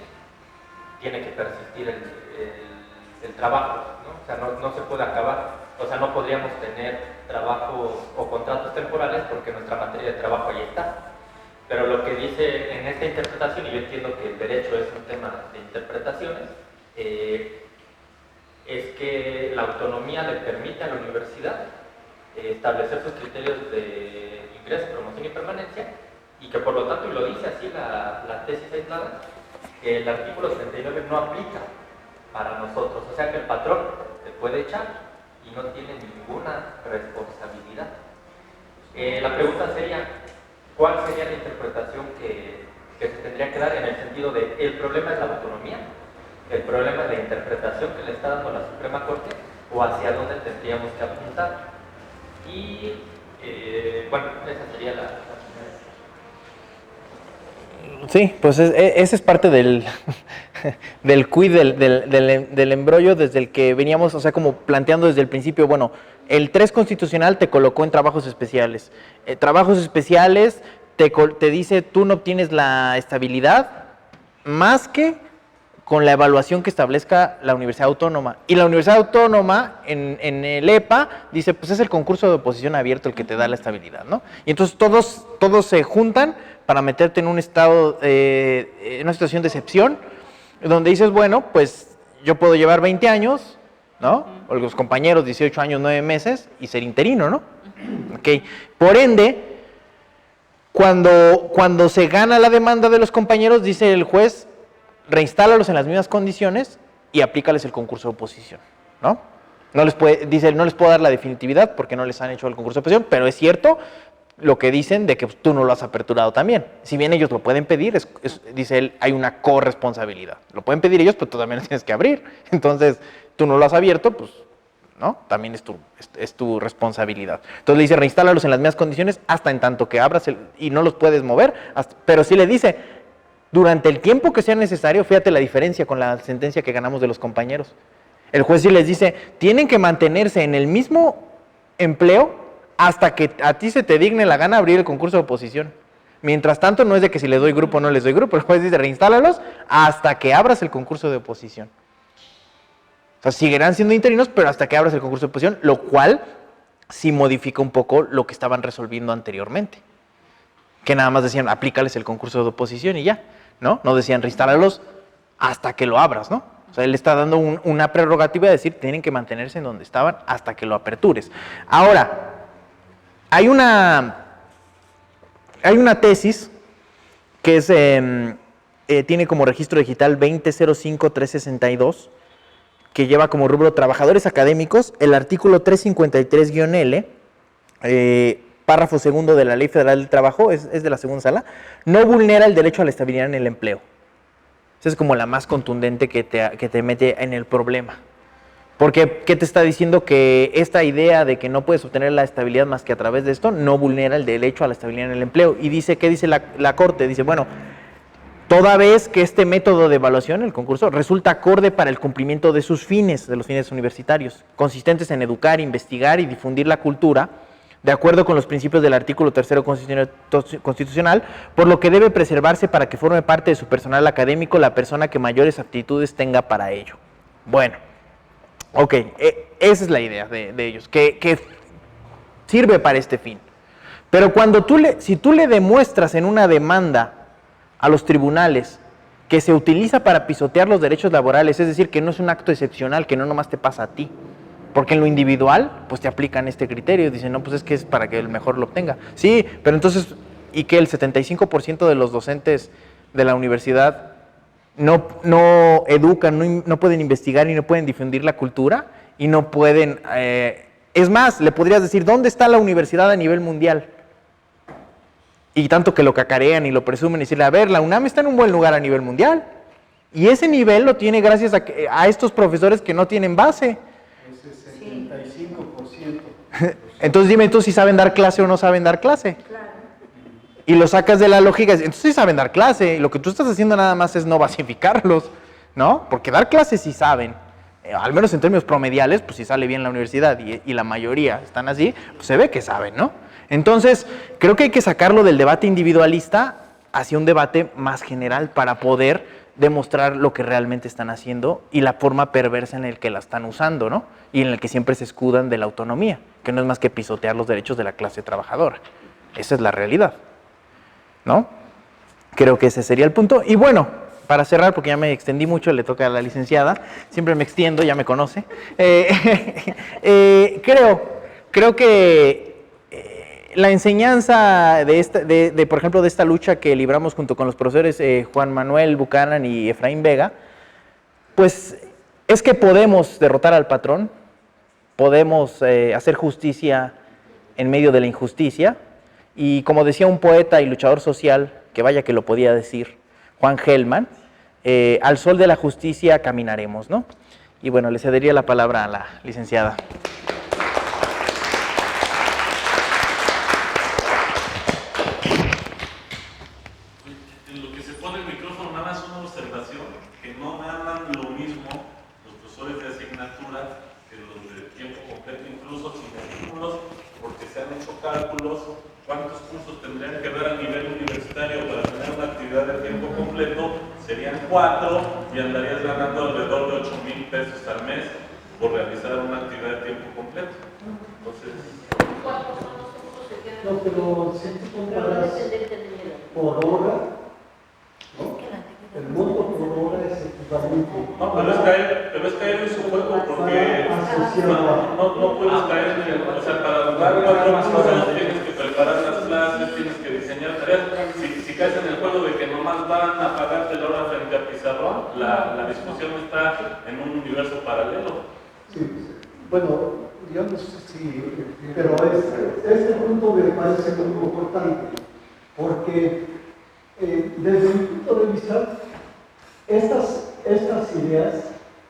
tiene que persistir el trabajo, ¿no? O sea, no se puede acabar, o sea, no podríamos tener trabajos o contratos temporales porque nuestra materia de trabajo ahí está. Pero lo que dice en esta interpretación, y yo entiendo que el derecho es un tema de interpretaciones, es que la autonomía le permite a la universidad establecer sus criterios de ingreso, promoción y permanencia, y que por lo tanto, y lo dice así la tesis aislada, que el artículo 39 no aplica para nosotros, o sea que el patrón te puede echar y no tiene ninguna responsabilidad. La pregunta sería, ¿cuál sería la interpretación que se tendría que dar en el sentido de el problema es la autonomía, el problema es la interpretación que le está dando la Suprema Corte o hacia dónde tendríamos que apuntar? Y bueno, esa sería la Sí, pues ese es parte del quid del embrollo desde el que veníamos, o sea, como planteando desde el principio. Bueno, el 3 constitucional te colocó en trabajos especiales. Trabajos especiales te dice tú no obtienes la estabilidad más que con la evaluación que establezca la Universidad Autónoma. Y la Universidad Autónoma, en el EPA, dice, pues es el concurso de oposición abierto el que te da la estabilidad, ¿no? Y entonces todos se juntan para meterte en un estado, en una situación de excepción, donde dices, bueno, pues yo puedo llevar 20 años, ¿no? O los compañeros 18 años, 9 meses, y ser interino, ¿no? Ok. Por ende, cuando se gana la demanda de los compañeros, dice el juez, reinstálalos en las mismas condiciones y aplícales el concurso de oposición, ¿no? Dice, no les puedo dar la definitividad porque no les han hecho el concurso de oposición, pero es cierto lo que dicen de que tú no lo has aperturado también. Si bien ellos lo pueden pedir, dice él, hay una corresponsabilidad. Lo pueden pedir ellos, pero tú también lo tienes que abrir. Entonces, tú no lo has abierto, pues, ¿no? También es tu responsabilidad. Entonces le dice, reinstálalos en las mismas condiciones hasta en tanto que abras y no los puedes mover, pero sí le dice, durante el tiempo que sea necesario, fíjate la diferencia con la sentencia que ganamos de los compañeros. El juez sí les dice, tienen que mantenerse en el mismo empleo hasta que a ti se te digne la gana abrir el concurso de oposición. Mientras tanto, no es de que si les doy grupo o no les doy grupo. El juez dice, reinstálalos hasta que abras el concurso de oposición. O sea, seguirán siendo interinos, pero hasta que abras el concurso de oposición, lo cual sí modifica un poco lo que estaban resolviendo anteriormente. Que nada más decían, aplícales el concurso de oposición y ya, ¿no? No decían, reinstálalos hasta que lo abras, ¿no? O sea, él está dando una prerrogativa de decir, tienen que mantenerse en donde estaban hasta que lo apertures. Ahora, hay una tesis que tiene como registro digital 20.05.362, que lleva como rubro trabajadores académicos, el artículo 353-L, párrafo segundo de la Ley Federal del Trabajo, es de la segunda sala, no vulnera el derecho a la estabilidad en el empleo. Esa es como la más contundente que te mete en el problema. Porque, ¿qué te está diciendo? Que esta idea de que no puedes obtener la estabilidad más que a través de esto, no vulnera el derecho a la estabilidad en el empleo. Y dice, ¿qué dice la Corte? Dice, bueno, toda vez que este método de evaluación, el concurso, resulta acorde para el cumplimiento de sus fines, de los fines universitarios, consistentes en educar, investigar y difundir la cultura, de acuerdo con los principios del artículo 3 constitucional, por lo que debe preservarse para que forme parte de su personal académico la persona que mayores aptitudes tenga para ello. Bueno, ok, esa es la idea de ellos, que sirve para este fin. Pero si tú le demuestras en una demanda a los tribunales que se utiliza para pisotear los derechos laborales, es decir, que no es un acto excepcional, que no nomás te pasa a ti, porque en lo individual, pues te aplican este criterio, dicen, no, pues es que es para que el mejor lo obtenga. Sí, pero entonces, ¿y que el 75% de los docentes de la universidad no educan, no pueden investigar y no pueden difundir la cultura? Y no pueden, es más, le podrías decir, ¿dónde está la universidad a nivel mundial? Y tanto que lo cacarean y lo presumen y decirle, a ver, la UNAM está en un buen lugar a nivel mundial. Y ese nivel lo tiene gracias a estos profesores que no tienen base. Ese 75%. Entonces dime tú si saben dar clase o no saben dar clase. Claro. Y lo sacas de la lógica, entonces sí saben dar clase. Y lo que tú estás haciendo nada más es no basificarlos, ¿no? Porque dar clases sí saben. Al menos en términos promediales, pues si sale bien la universidad y la mayoría están así, pues se ve que saben, ¿no? Entonces, creo que hay que sacarlo del debate individualista hacia un debate más general para poder demostrar lo que realmente están haciendo y la forma perversa en la que la están usando, ¿no? Y en la que siempre se escudan de la autonomía, que no es más que pisotear los derechos de la clase trabajadora. Esa es la realidad, ¿no? Creo que ese sería el punto. Y bueno, para cerrar, porque ya me extendí mucho, le toca a la licenciada, siempre me extiendo, ya me conoce. Creo que la enseñanza por ejemplo, de esta lucha que libramos junto con los profesores Juan Manuel Buchanan y Efraín Vega, pues es que podemos derrotar al patrón, podemos hacer justicia en medio de la injusticia, y como decía un poeta y luchador social, que vaya que lo podía decir, Juan Gelman, al sol de la justicia caminaremos, ¿no? Y bueno, le cedería la palabra a la licenciada. En lo que se pone el micrófono, nada más una observación, que no me hablan lo mismo los profesores de asignatura que los de tiempo completo, incluso sin estímulos, porque se han hecho cálculos cuántos cursos tendrían que dar a nivel universitario para tener una actividad de tiempo completo. Serían 4 y andarías ganando alrededor de 8,000 pesos al mes por realizar una actividad de tiempo completo. Entonces, No, pero si tú comparas por hora, ¿no? El monto por hora es equivalente. no, pero es caer en su juego porque no puedes caer en el, o sea, para dar 4 cursos tienes que preparar las clases, tienes que diseñar tareas. Si caes en el juego de que nomás van a pagarte la hora frente a pizarrón, la discusión está en un universo paralelo. Sí, bueno, yo no sé si, pero este punto me parece muy importante, porque desde mi punto de vista, estas ideas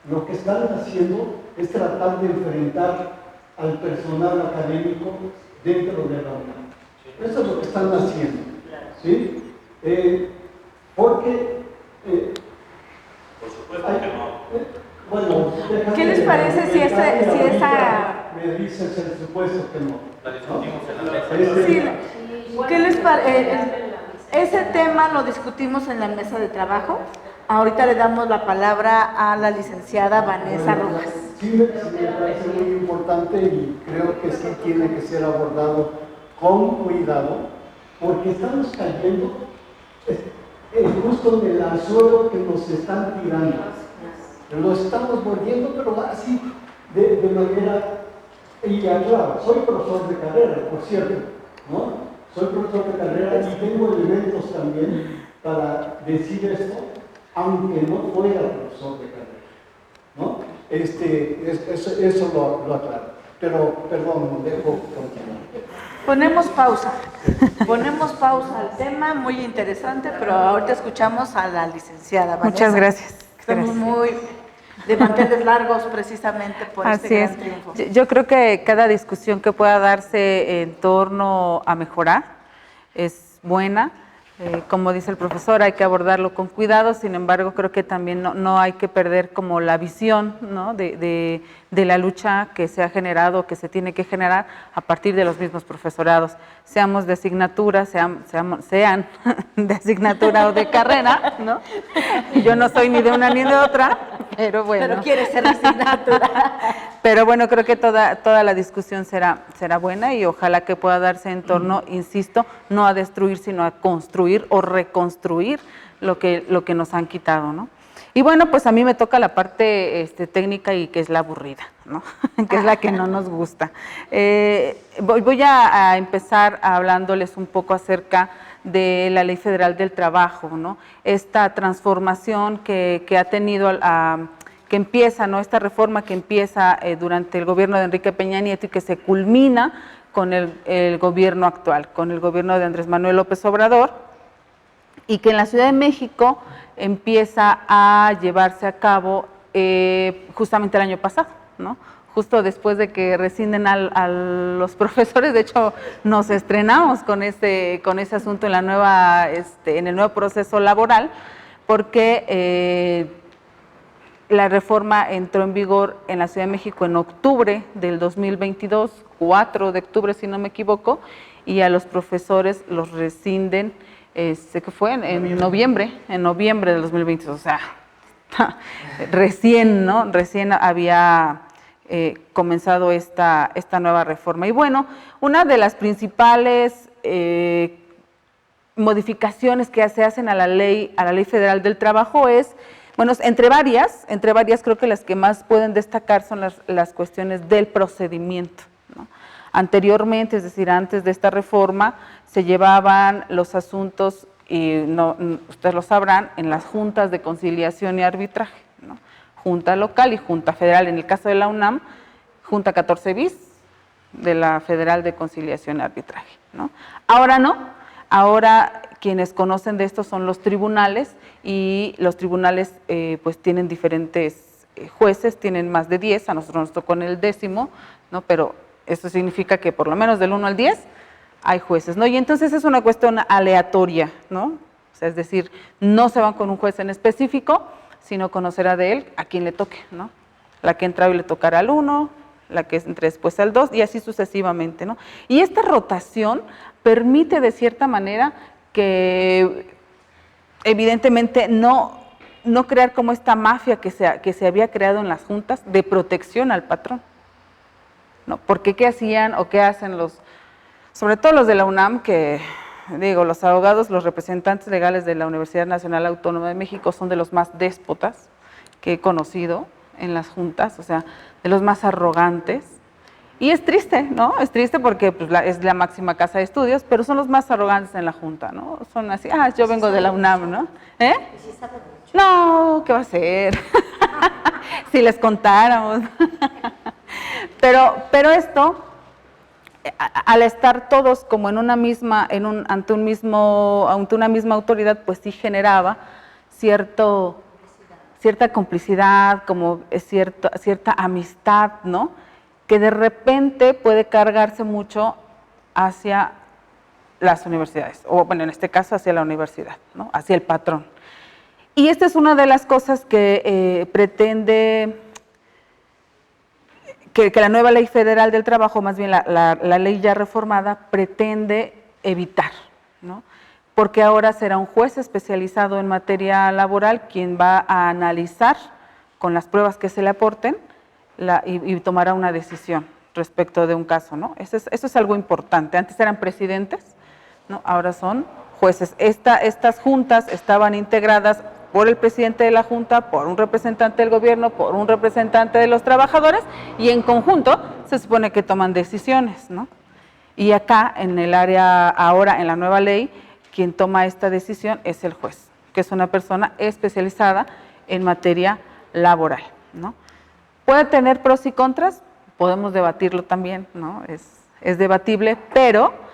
lo que están haciendo es tratar de enfrentar al personal académico dentro de la UNAM. Eso es lo que están haciendo, ¿sí? Porque... Por supuesto que no. Bueno, ¿Qué les parece si esa... Me dices el supuesto que no. La discutimos en la mesa. Sí, ¿qué les parece? Ese tema lo discutimos en la mesa de trabajo. Ahorita le damos la palabra a la licenciada Vanessa Rojas. Sí, me parece muy importante y creo que sí tiene que ser abordado con cuidado, porque estamos cayendo justo en el anzuelo que nos están tirando. Lo estamos mordiendo, pero así, de manera... Y claro, soy profesor de carrera, por cierto, ¿no? Soy profesor de carrera y tengo elementos también para decir esto, aunque no fuera profesor de carrera, ¿no? Eso lo aclaro. Pero, perdón, dejo continuar. Ponemos pausa al tema, muy interesante, pero ahorita escuchamos a la licenciada Vanessa. Muchas gracias. Estamos muy de manteles largos precisamente por este gran triunfo. Yo creo que cada discusión que pueda darse en torno a mejorar es buena. Como dice el profesor, hay que abordarlo con cuidado, sin embargo, creo que también no hay que perder como la visión, ¿no? de la lucha que se ha generado, que se tiene que generar a partir de los mismos profesorados, seamos de asignatura, sean de asignatura o de carrera, ¿no? Yo no soy ni de una ni de otra, pero bueno. Pero quiere ser asignatura. Pero bueno, creo que toda la discusión será buena y ojalá que pueda darse en torno, insisto, no a destruir, sino a construir o reconstruir lo que nos han quitado, ¿no? Y bueno, pues a mí me toca la parte técnica y que es la aburrida, ¿no? Que es la que no nos gusta. Voy a empezar hablándoles un poco acerca de la Ley Federal del Trabajo, ¿no? Esta transformación que ha tenido, que empieza, ¿no? Esta reforma que empieza durante el gobierno de Enrique Peña Nieto y que se culmina con el gobierno actual, con el gobierno de Andrés Manuel López Obrador, y que en la Ciudad de México empieza a llevarse a cabo justamente el año pasado, ¿no? Justo después de que rescinden a los profesores. De hecho, nos estrenamos con ese asunto en en el nuevo proceso laboral, porque la reforma entró en vigor en la Ciudad de México en octubre del 2022, 4 de octubre si no me equivoco, y a los profesores los rescinden, que fue en noviembre del 2022, o sea, recién, ¿no? Recién había comenzado esta nueva reforma. Y bueno, una de las principales modificaciones que se hacen a la Ley Federal del Trabajo es, bueno, entre varias creo que las que más pueden destacar son las cuestiones del procedimiento, ¿no? Anteriormente, es decir, antes de esta reforma, se llevaban los asuntos, y ustedes lo sabrán, en las juntas de conciliación y arbitraje, ¿no? Junta local y Junta Federal. En el caso de la UNAM, Junta 14 bis de la Federal de Conciliación y Arbitraje, ¿no? Ahora no, ahora quienes conocen de esto son los tribunales, y los tribunales pues tienen diferentes jueces, tienen más de 10, a nosotros nos tocó en el 10º, ¿no? Pero eso significa que por lo menos del 1 al 10 hay jueces, ¿no? Y entonces es una cuestión aleatoria, ¿no? O sea, es decir, no se van con un juez en específico, sino conocerá de él a quien le toque, ¿no? La que entra hoy le tocará al 1, la que entre después al 2, y así sucesivamente, ¿no? Y esta rotación permite de cierta manera que evidentemente no crear como esta mafia que se había creado en las juntas de protección al patrón, ¿no? Porque ¿qué hacían o qué hacen sobre todo los de la UNAM, que digo, los abogados, los representantes legales de la Universidad Nacional Autónoma de México son de los más déspotas que he conocido en las juntas, o sea, de los más arrogantes. Y es triste, ¿no? Es triste porque pues, es la máxima casa de estudios, pero son los más arrogantes en la junta, ¿no? Son así, yo vengo de la UNAM, ¿no? No, ¿qué va a ser? Si les contáramos. Pero esto, al estar todos como en una misma, ante una misma autoridad, pues sí generaba cierta complicidad, como cierta amistad, ¿no? Que de repente puede cargarse mucho hacia las universidades, o bueno, en este caso hacia la universidad, ¿no? Hacia el patrón. Y esta es una de las cosas que pretende que la nueva Ley Federal del Trabajo, más bien la ley ya reformada, pretende evitar, ¿no? Porque ahora será un juez especializado en materia laboral quien va a analizar con las pruebas que se le aporten y tomará una decisión respecto de un caso, ¿no? Eso es algo importante. Antes eran presidentes, ¿no? Ahora son jueces. Estas juntas estaban integradas por el presidente de la junta, por un representante del gobierno, por un representante de los trabajadores, y en conjunto se supone que toman decisiones, ¿no? Y acá, en el área, ahora en la nueva ley, quien toma esta decisión es el juez, que es una persona especializada en materia laboral, ¿no? ¿Puede tener pros y contras? Podemos debatirlo también, ¿no? Es debatible, pero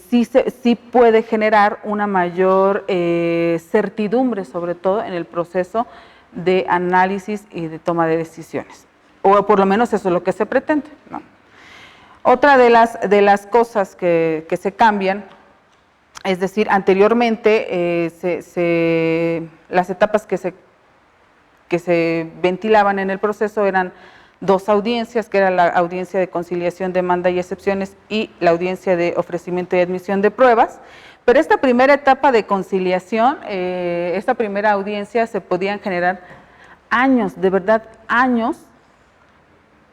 sí puede generar una mayor certidumbre, sobre todo en el proceso de análisis y de toma de decisiones. O por lo menos eso es lo que se pretende, ¿no? Otra de las cosas que se cambian, es decir, anteriormente las etapas que se ventilaban en el proceso eran 2 audiencias, que era la audiencia de conciliación, demanda y excepciones, y la audiencia de ofrecimiento y admisión de pruebas. Pero esta primera etapa de conciliación, esta primera audiencia, se podían generar años, de verdad años,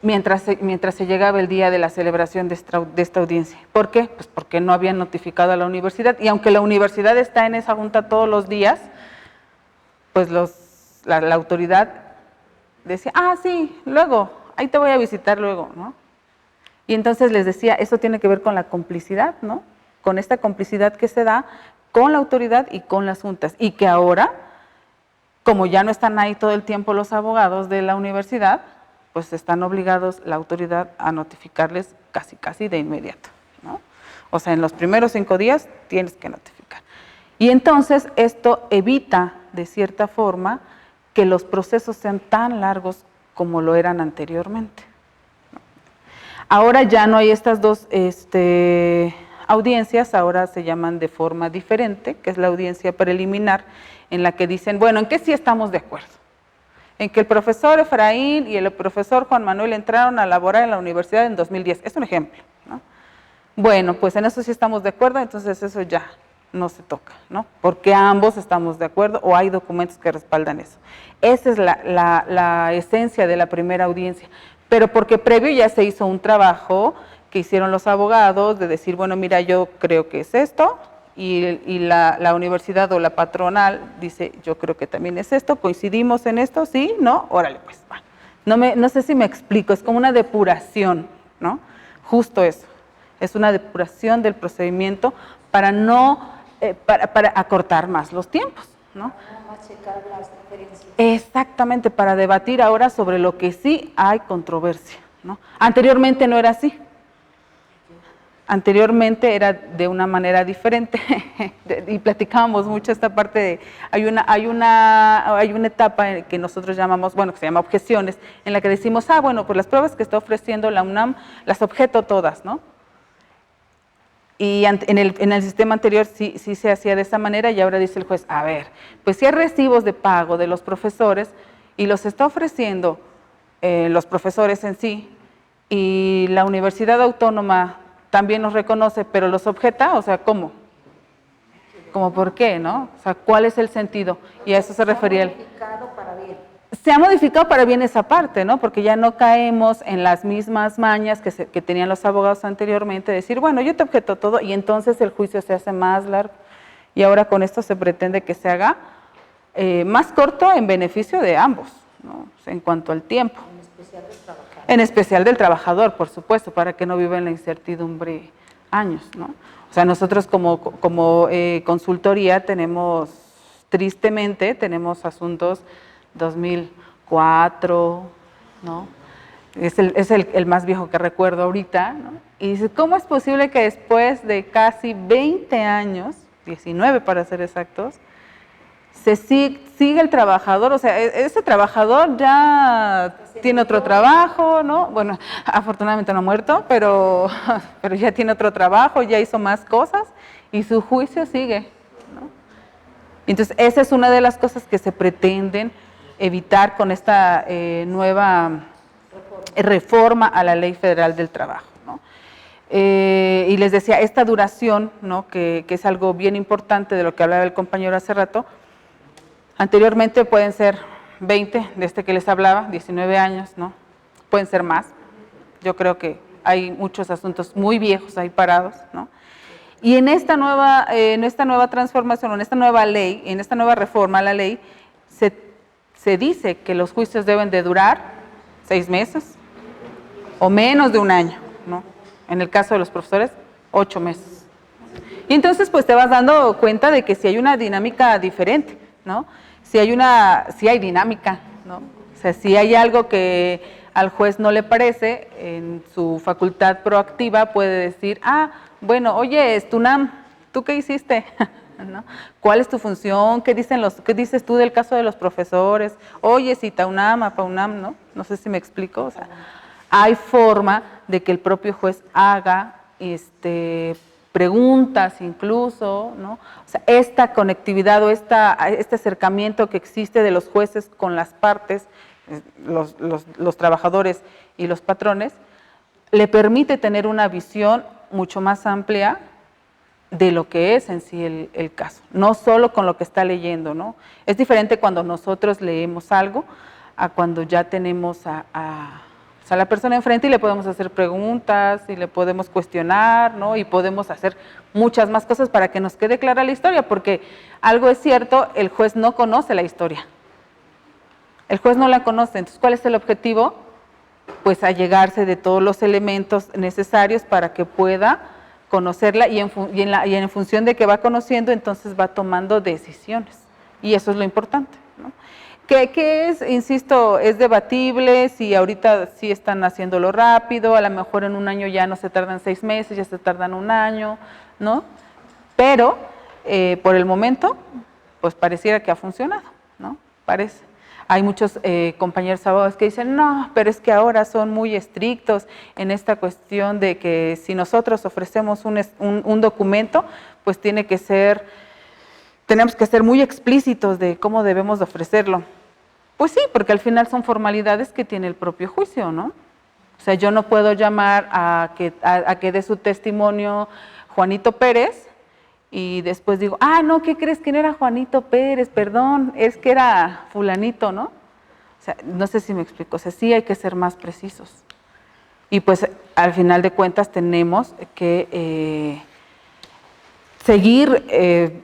mientras se llegaba el día de la celebración de esta audiencia. ¿Por qué? Pues porque no habían notificado a la universidad, y aunque la universidad está en esa junta todos los días, pues la autoridad decía, sí, luego, ahí te voy a visitar luego, ¿no? Y entonces les decía, eso tiene que ver con la complicidad, ¿no? Con esta complicidad que se da con la autoridad y con las juntas, y que ahora, como ya no están ahí todo el tiempo los abogados de la universidad, pues están obligados la autoridad a notificarles casi de inmediato, O sea, en los primeros 5 días tienes que notificar. Y entonces esto evita, de cierta forma, que los procesos sean tan largos como lo eran anteriormente. Ahora ya no hay estas dos audiencias, ahora se llaman de forma diferente, que es la audiencia preliminar, en la que dicen, bueno, ¿en qué sí estamos de acuerdo? En que el profesor Efraín y el profesor Juan Manuel entraron a laborar en la universidad en 2010. Es un ejemplo, ¿no? Bueno, pues en eso sí estamos de acuerdo, entonces eso ya no se toca, ¿no? Porque ambos estamos de acuerdo o hay documentos que respaldan eso. Esa es la esencia de la primera audiencia, pero porque previo ya se hizo un trabajo que hicieron los abogados de decir, bueno, mira, yo creo que es esto, y la universidad o la patronal dice, yo creo que también es esto, coincidimos en esto, ¿sí? ¿No? Órale, pues, va. No sé si me explico, es como una depuración, ¿no? Justo eso, es una depuración del procedimiento para para acortar más los tiempos, ¿no? Más checar las diferencias. Exactamente, para debatir ahora sobre lo que sí hay controversia, ¿no? Anteriormente no era así. Anteriormente era de una manera diferente y platicábamos mucho esta parte de, hay una etapa que nosotros llamamos, bueno, que se llama objeciones, en la que decimos, bueno, pues las pruebas que está ofreciendo la UNAM las objeto todas, ¿no? Y en el sistema anterior sí se hacía de esa manera y ahora dice el juez, a ver, pues si hay recibos de pago de los profesores y los está ofreciendo los profesores en sí y la Universidad Autónoma también los reconoce, pero los objeta, o sea, ¿cómo? ¿Cómo por qué, no? O sea, ¿cuál es el sentido? Y a eso se refería él. Se ha modificado para bien esa parte, ¿no? Porque ya no caemos en las mismas mañas que tenían los abogados anteriormente, decir, bueno, yo te objeto todo y entonces el juicio se hace más largo. Y ahora con esto se pretende que se haga más corto en beneficio de ambos, ¿no? O sea, en cuanto al tiempo. En especial del trabajador, por supuesto, para que no viva en la incertidumbre años, ¿no? O sea, nosotros como consultoría tristemente, tenemos asuntos 2004, ¿no? Es el más viejo que recuerdo ahorita, ¿no? Y dice, ¿cómo es posible que después de casi 20 años, 19 para ser exactos, sigue el trabajador? O sea, ese trabajador ya tiene otro trabajo, ¿no? Bueno, afortunadamente no ha muerto, pero ya tiene otro trabajo, ya hizo más cosas y su juicio sigue, ¿no? Entonces, esa es una de las cosas que se pretenden evitar con esta nueva reforma a la Ley Federal del Trabajo, ¿no? Y les decía, esta duración, ¿no? que es algo bien importante de lo que hablaba el compañero hace rato. Anteriormente pueden ser 20, de este que les hablaba, 19 años, ¿no? Pueden ser más. Yo creo que hay muchos asuntos muy viejos ahí parados, ¿no? Y en esta nueva transformación, en esta nueva ley, en esta nueva reforma a la ley, se dice que los juicios deben de durar 6 meses o menos de un año, ¿no? En el caso de los profesores, 8 meses. Y entonces pues te vas dando cuenta de que si hay una dinámica diferente, ¿no? Si hay dinámica, ¿no? O sea, si hay algo que al juez no le parece, en su facultad proactiva puede decir, bueno, oye, Tunam, ¿tú qué hiciste? ¿No? ¿Cuál es tu función? ¿Qué dices tú del caso de los profesores? Oye, si Taunam, Apaunam, ¿no? No sé si me explico. O sea, hay forma de que el propio juez haga preguntas incluso, ¿no? O sea, esta conectividad o este acercamiento que existe de los jueces con las partes, los trabajadores y los patrones, le permite tener una visión mucho más amplia de lo que es en sí el caso, no solo con lo que está leyendo, ¿no? Es diferente cuando nosotros leemos algo a cuando ya tenemos a la persona enfrente y le podemos hacer preguntas y le podemos cuestionar, ¿no? Y podemos hacer muchas más cosas para que nos quede clara la historia, porque algo es cierto, el juez no conoce la historia. El juez no la conoce, entonces ¿cuál es el objetivo? Pues allegarse de todos los elementos necesarios para que pueda conocerla y en función de que va conociendo, entonces va tomando decisiones. Y eso es lo importante, ¿no? que es, insisto, es debatible si ahorita sí están haciéndolo rápido, a lo mejor en un año ya no se tardan 6 meses, ya se tardan un año, ¿no? Pero por el momento, pues pareciera que ha funcionado, ¿no? Parece. Hay muchos compañeros abogados que dicen, no, pero es que ahora son muy estrictos en esta cuestión de que si nosotros ofrecemos un documento, pues tenemos que ser muy explícitos de cómo debemos de ofrecerlo. Pues sí, porque al final son formalidades que tiene el propio juicio, ¿no? O sea, yo no puedo llamar a que dé su testimonio Juanito Pérez y después digo, no, ¿qué crees? Que no era Juanito Pérez, perdón, es que era fulanito, ¿no? O sea, no sé si me explico, o sea, sí hay que ser más precisos. Y pues al final de cuentas tenemos que seguir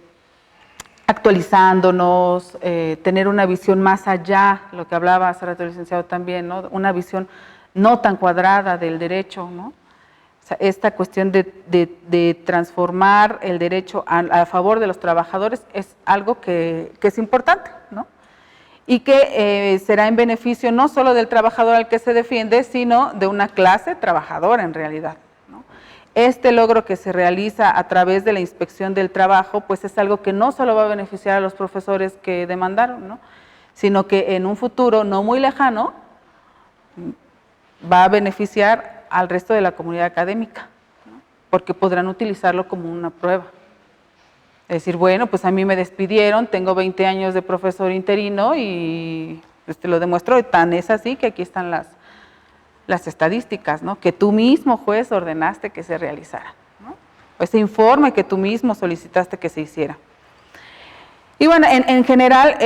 actualizándonos, tener una visión más allá, lo que hablaba hace rato el licenciado también, ¿no? Una visión no tan cuadrada del derecho, ¿no? O sea, esta cuestión de transformar el derecho a favor de los trabajadores es algo que es importante, ¿no? Y que será en beneficio no solo del trabajador al que se defiende, sino de una clase trabajadora en realidad, ¿no? Este logro que se realiza a través de la inspección del trabajo, pues es algo que no solo va a beneficiar a los profesores que demandaron, ¿no? Sino que en un futuro no muy lejano va a beneficiar al resto de la comunidad académica, ¿no? Porque podrán utilizarlo como una prueba. Es decir, bueno, pues a mí me despidieron, tengo 20 años de profesor interino y pues te lo demuestro, y tan es así que aquí están las estadísticas, ¿no? Que tú mismo, juez, ordenaste que se realizara, ¿no? Ese informe que tú mismo solicitaste que se hiciera. Y bueno, en general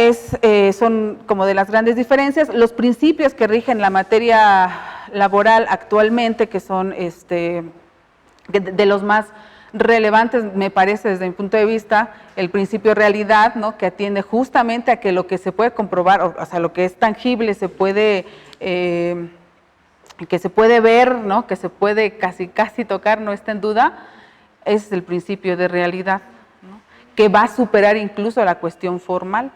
son como de las grandes diferencias. Los principios que rigen la materia laboral actualmente, que son de los más relevantes, me parece, desde mi punto de vista, el principio de realidad, ¿no? Que atiende justamente a que lo que se puede comprobar, o sea, lo que es tangible, que se puede ver, ¿no? Que se puede casi tocar, no está en duda, ese es el principio de realidad, ¿no? Que va a superar incluso la cuestión formal,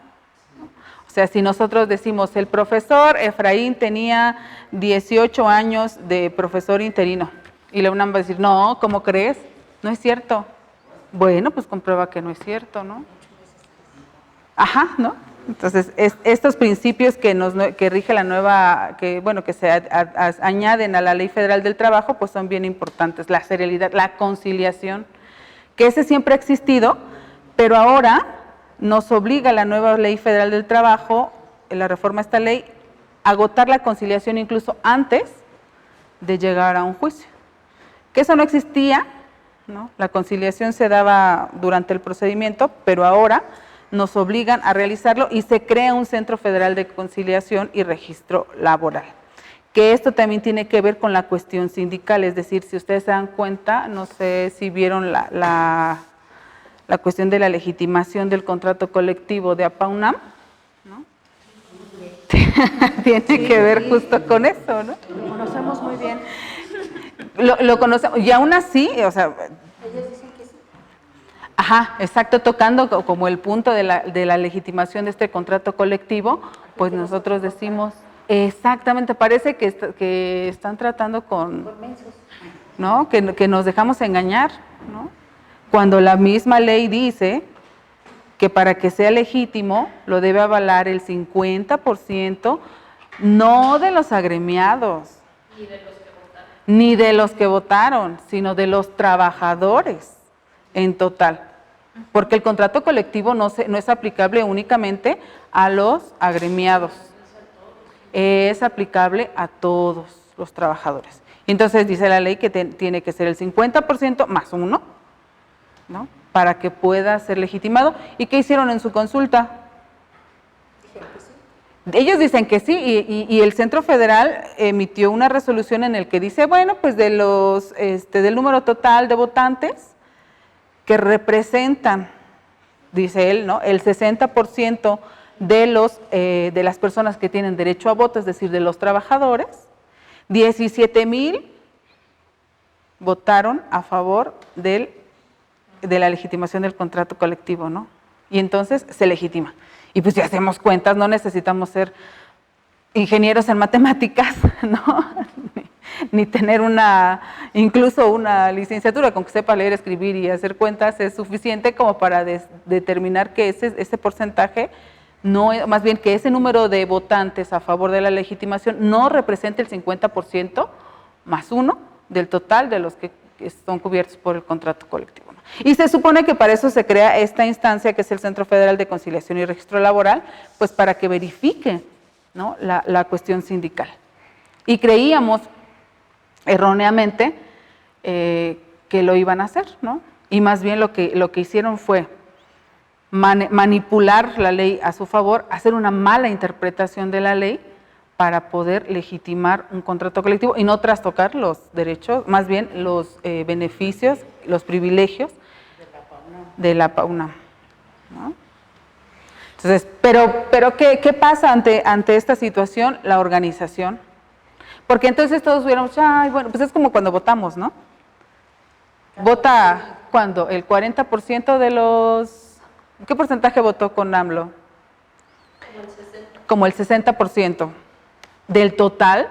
¿no? O sea, si nosotros decimos, el profesor Efraín tenía 18 años de profesor interino, y la UNAM va a decir, no, ¿cómo crees? No es cierto. Bueno, pues comprueba que no es cierto, ¿no? Ajá, ¿no? Entonces, estos principios que rige la nueva, que se añaden a la Ley Federal del Trabajo, pues son bien importantes. La serialidad, la conciliación, que ese siempre ha existido, pero ahora nos obliga la nueva Ley Federal del Trabajo, la reforma a esta ley, a agotar la conciliación incluso antes de llegar a un juicio. Que eso no existía, ¿no? La conciliación se daba durante el procedimiento, pero ahora nos obligan a realizarlo y se crea un Centro Federal de Conciliación y Registro Laboral. Que esto también tiene que ver con la cuestión sindical, es decir, si ustedes se dan cuenta, no sé si vieron la cuestión de la legitimación del contrato colectivo de APA-UNAM, ¿no? Tiene que ver justo con eso, ¿no? Lo conocemos muy bien. Lo conocemos, y aún así, o sea... Ellos dicen que sí. Ajá, exacto, tocando como el punto de la legitimación de este contrato colectivo, pues nosotros decimos, exactamente, parece que están tratando ¿no? Que nos dejamos engañar, ¿no? Cuando la misma ley dice que para que sea legítimo lo debe avalar el 50%, no de los agremiados, ni de los que votaron, sino de los trabajadores en total. Porque el contrato colectivo no es aplicable únicamente a los agremiados, es aplicable a todos los trabajadores. Entonces dice la ley que tiene que ser el 50% más 1, ¿no? Para que pueda ser legitimado. ¿Y qué hicieron en su consulta? Ellos dicen que sí, y el Centro Federal emitió una resolución en el que dice, bueno, pues del número total de votantes que representan, dice él, ¿no? El 60% de las personas que tienen derecho a voto, es decir, de los trabajadores, 17,000 votaron a favor de la legitimación del contrato colectivo, ¿no? Y entonces se legitima. Y pues si hacemos cuentas, no necesitamos ser ingenieros en matemáticas, ¿no? Ni tener incluso una licenciatura, con que sepa leer, escribir y hacer cuentas es suficiente como para determinar que ese porcentaje, más bien que ese número de votantes a favor de la legitimación no represente el 50% más 1 del total de los que son cubiertos por el contrato colectivo, ¿no? Y se supone que para eso se crea esta instancia que es el Centro Federal de Conciliación y Registro Laboral, pues para que verifique, ¿no?, la cuestión sindical. Y creíamos erróneamente que lo iban a hacer, ¿no? Y más bien lo que hicieron fue manipular la ley a su favor, hacer una mala interpretación de la ley para poder legitimar un contrato colectivo y no trastocar los derechos, más bien los beneficios, los privilegios de la PAUNAM, ¿no? Entonces, pero ¿qué pasa ante esta situación? La organización. Porque entonces todos hubiéramos, ay, bueno, pues es como cuando votamos, ¿no? Vota, ¿cuándo? El 40% de los... ¿Qué porcentaje votó con AMLO? Como el 60% del total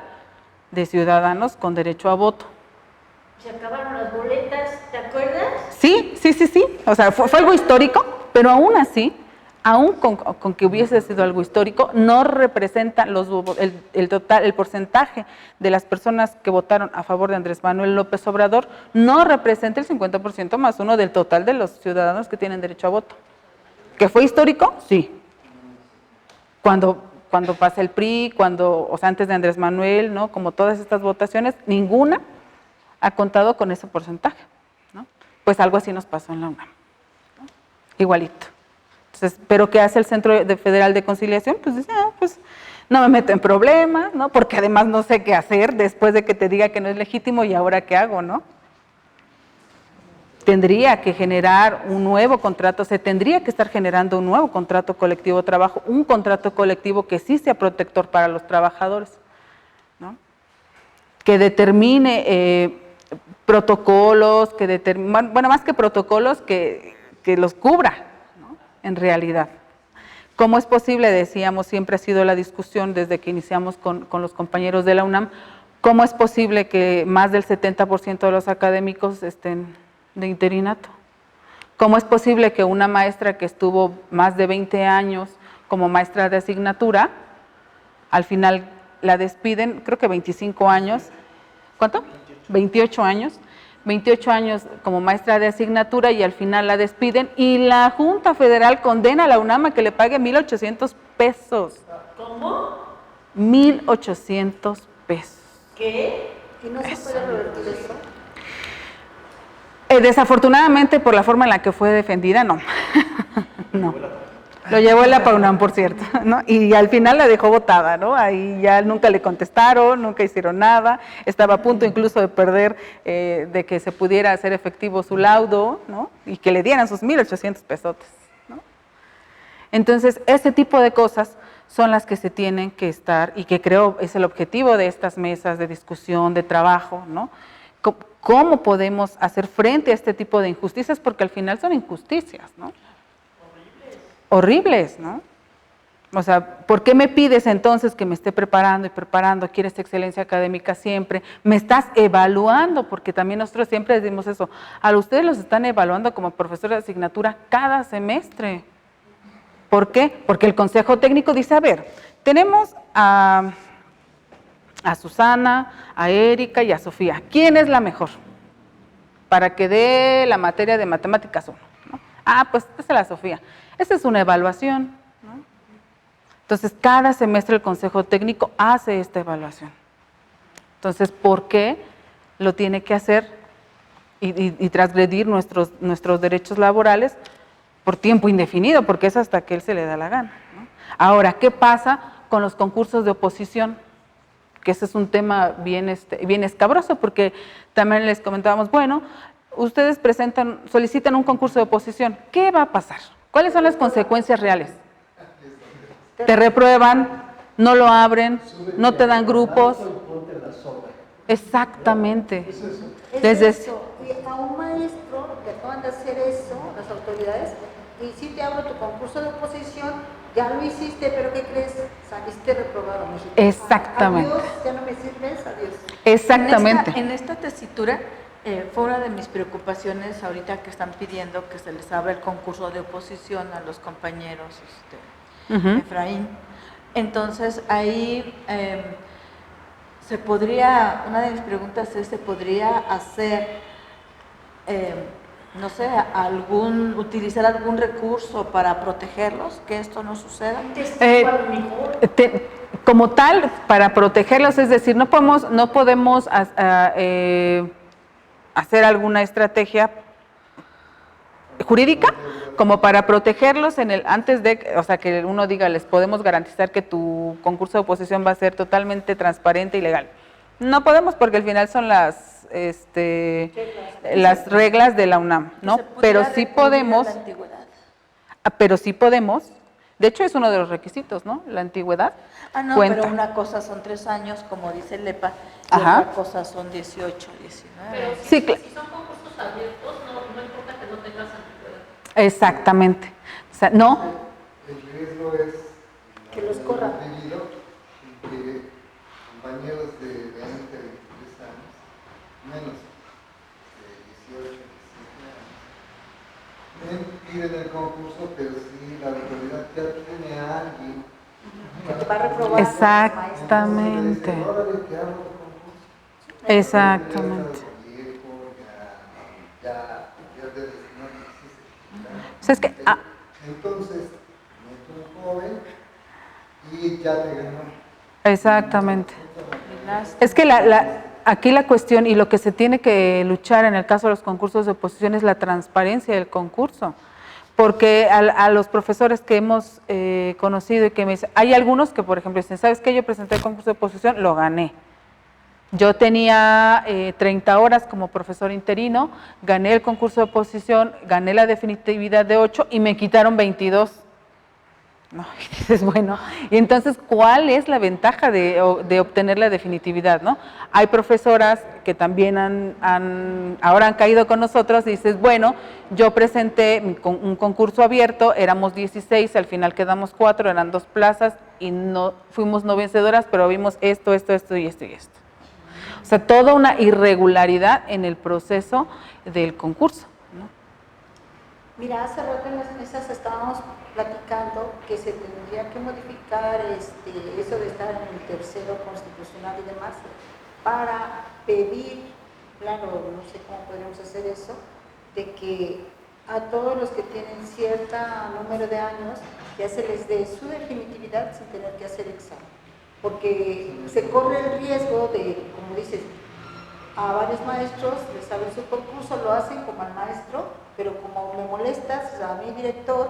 de ciudadanos con derecho a voto. Se acabaron las boletas, ¿te acuerdas? Sí. O sea, fue algo histórico, pero aún así, aún con que hubiese sido algo histórico, no representa el porcentaje de las personas que votaron a favor de Andrés Manuel López Obrador, no representa el 50% más 1 del total de los ciudadanos que tienen derecho a voto. ¿Que fue histórico? Sí. Cuando pasa el PRI, o sea, antes de Andrés Manuel, ¿no?, como todas estas votaciones, ninguna ha contado con ese porcentaje, ¿no? Pues algo así nos pasó en la UNAM, ¿no? Igualito. Entonces, ¿pero qué hace el Centro Federal de Conciliación? Pues dice, pues no me meto en problemas, ¿no? Porque además no sé qué hacer después de que te diga que no es legítimo y ahora qué hago, ¿no? Tendría que generar un nuevo contrato, se tendría que estar generando un nuevo contrato colectivo de trabajo, un contrato colectivo que sí sea protector para los trabajadores, ¿no? Que determine protocolos, bueno, más que protocolos, que los cubra, ¿no?, en realidad. ¿Cómo es posible? Decíamos, siempre ha sido la discusión desde que iniciamos con los compañeros de la UNAM, ¿cómo es posible que más del 70% de los académicos estén de interinato? ¿Cómo es posible que una maestra que estuvo más de 20 años como maestra de asignatura, al final la despiden, creo que 25 años, ¿cuánto? 28 años. 28 años como maestra de asignatura y al final la despiden y la Junta Federal condena a la UNAM a que le pague 1,800 pesos. ¿Cómo? 1,800 pesos. ¿Qué? ¿Y no se puede revertir eso? Desafortunadamente, por la forma en la que fue defendida, no. No. Lo llevó en la PAUNAM, por cierto, ¿no? Y al final la dejó botada, ¿no? Ahí ya nunca le contestaron, nunca hicieron nada, estaba a punto incluso de perder, de que se pudiera hacer efectivo su laudo, ¿no? Y que le dieran sus 1,800 pesotes, ¿no? Entonces, ese tipo de cosas son las que se tienen que estar, y que creo es el objetivo de estas mesas de discusión, de trabajo, ¿no? ¿Cómo podemos hacer frente a este tipo de injusticias? Porque al final son injusticias, ¿no? Horribles, ¿no? O sea, ¿por qué me pides entonces que me esté preparando y preparando? ¿Quieres excelencia académica siempre? Me estás evaluando, porque también nosotros siempre decimos eso. A ustedes los están evaluando como profesor de asignatura cada semestre. ¿Por qué? Porque el Consejo Técnico dice, a ver, tenemos a Susana, a Erika y a Sofía. ¿Quién es la mejor? Para que dé la materia de matemáticas 1, ¿no? Ah, pues esa es la Sofía. Esa es una evaluación, ¿no? Entonces, cada semestre el Consejo Técnico hace esta evaluación. Entonces, ¿por qué lo tiene que hacer y transgredir nuestros derechos laborales por tiempo indefinido? Porque es hasta que él se le da la gana, ¿no? Ahora, ¿qué pasa con los concursos de oposición? Que ese es un tema bien escabroso, porque también les comentábamos, bueno, ustedes solicitan un concurso de oposición, ¿qué va a pasar? ¿Cuáles son las consecuencias reales? Te reprueban, no lo abren, no te dan grupos. Exactamente. Es eso. Y a un maestro que acaban de hacer eso, las autoridades, y si te abro tu concurso de oposición, ya lo hiciste, pero ¿qué crees? Saliste reprobado, mijito. Exactamente. Adiós, ya no me sirves, adiós. Exactamente. En esta tesitura fue una de mis preocupaciones ahorita que están pidiendo que se les abra el concurso de oposición a los compañeros Efraín. Entonces ahí se podría, una de mis preguntas es, ¿se podría hacer, no sé, utilizar algún recurso para protegerlos, que esto no suceda? Como tal, para protegerlos, es decir, no podemos hacer alguna estrategia jurídica como para protegerlos antes de, o sea, que uno diga, les podemos garantizar que tu concurso de oposición va a ser totalmente transparente y legal. No podemos, porque al final son las reglas de la UNAM, ¿no? Pero sí podemos, de hecho es uno de los requisitos, ¿no? La antigüedad. No, cuenta. pero una cosa son 3 años, como dice el LEPA, y Ajá. otra cosa son 18, 19. Pero Sí, si son concursos abiertos, no importa que no tengas antigüedad. Exactamente. O sea, no. El riesgo es que los corran. Debido y que compañeros de 20, 23 años, menos de 18, 17 años, piden el concurso, pero si la autoridad ya tiene a alguien Que te va a reprobar. Exactamente. Exactamente. O sea, es que, entonces, meto un joven y ya te ganó. exactamente. Es que aquí la cuestión y lo que se tiene que luchar en el caso de los concursos de oposición es la transparencia del concurso. Porque a los profesores que hemos conocido y que me dicen, hay algunos que, por ejemplo, dicen, ¿sabes qué? Yo presenté el concurso de oposición, lo gané. Yo tenía 30 horas como profesor interino, gané el concurso de oposición, gané la definitividad de 8 y me quitaron 22. No, y dices, bueno, y entonces, ¿cuál es la ventaja de obtener la definitividad, no? Hay profesoras que también ahora han caído con nosotros y dices, bueno, yo presenté un concurso abierto, éramos 16, al final quedamos 4, eran 2 plazas y no fuimos no vencedoras, pero vimos esto y esto y esto. O sea, toda una irregularidad en el proceso del concurso, ¿no? Mira, hace rato en las mesas estábamos platicando que se tendría que modificar eso de estar en el tercero constitucional y demás para pedir, claro, no sé cómo podríamos hacer eso, de que a todos los que tienen cierto número de años ya se les dé su definitividad sin tener que hacer examen, porque se corre el riesgo de, como dices, a varios maestros les abren su concurso, lo hacen como al maestro, pero como me molestas a mi director,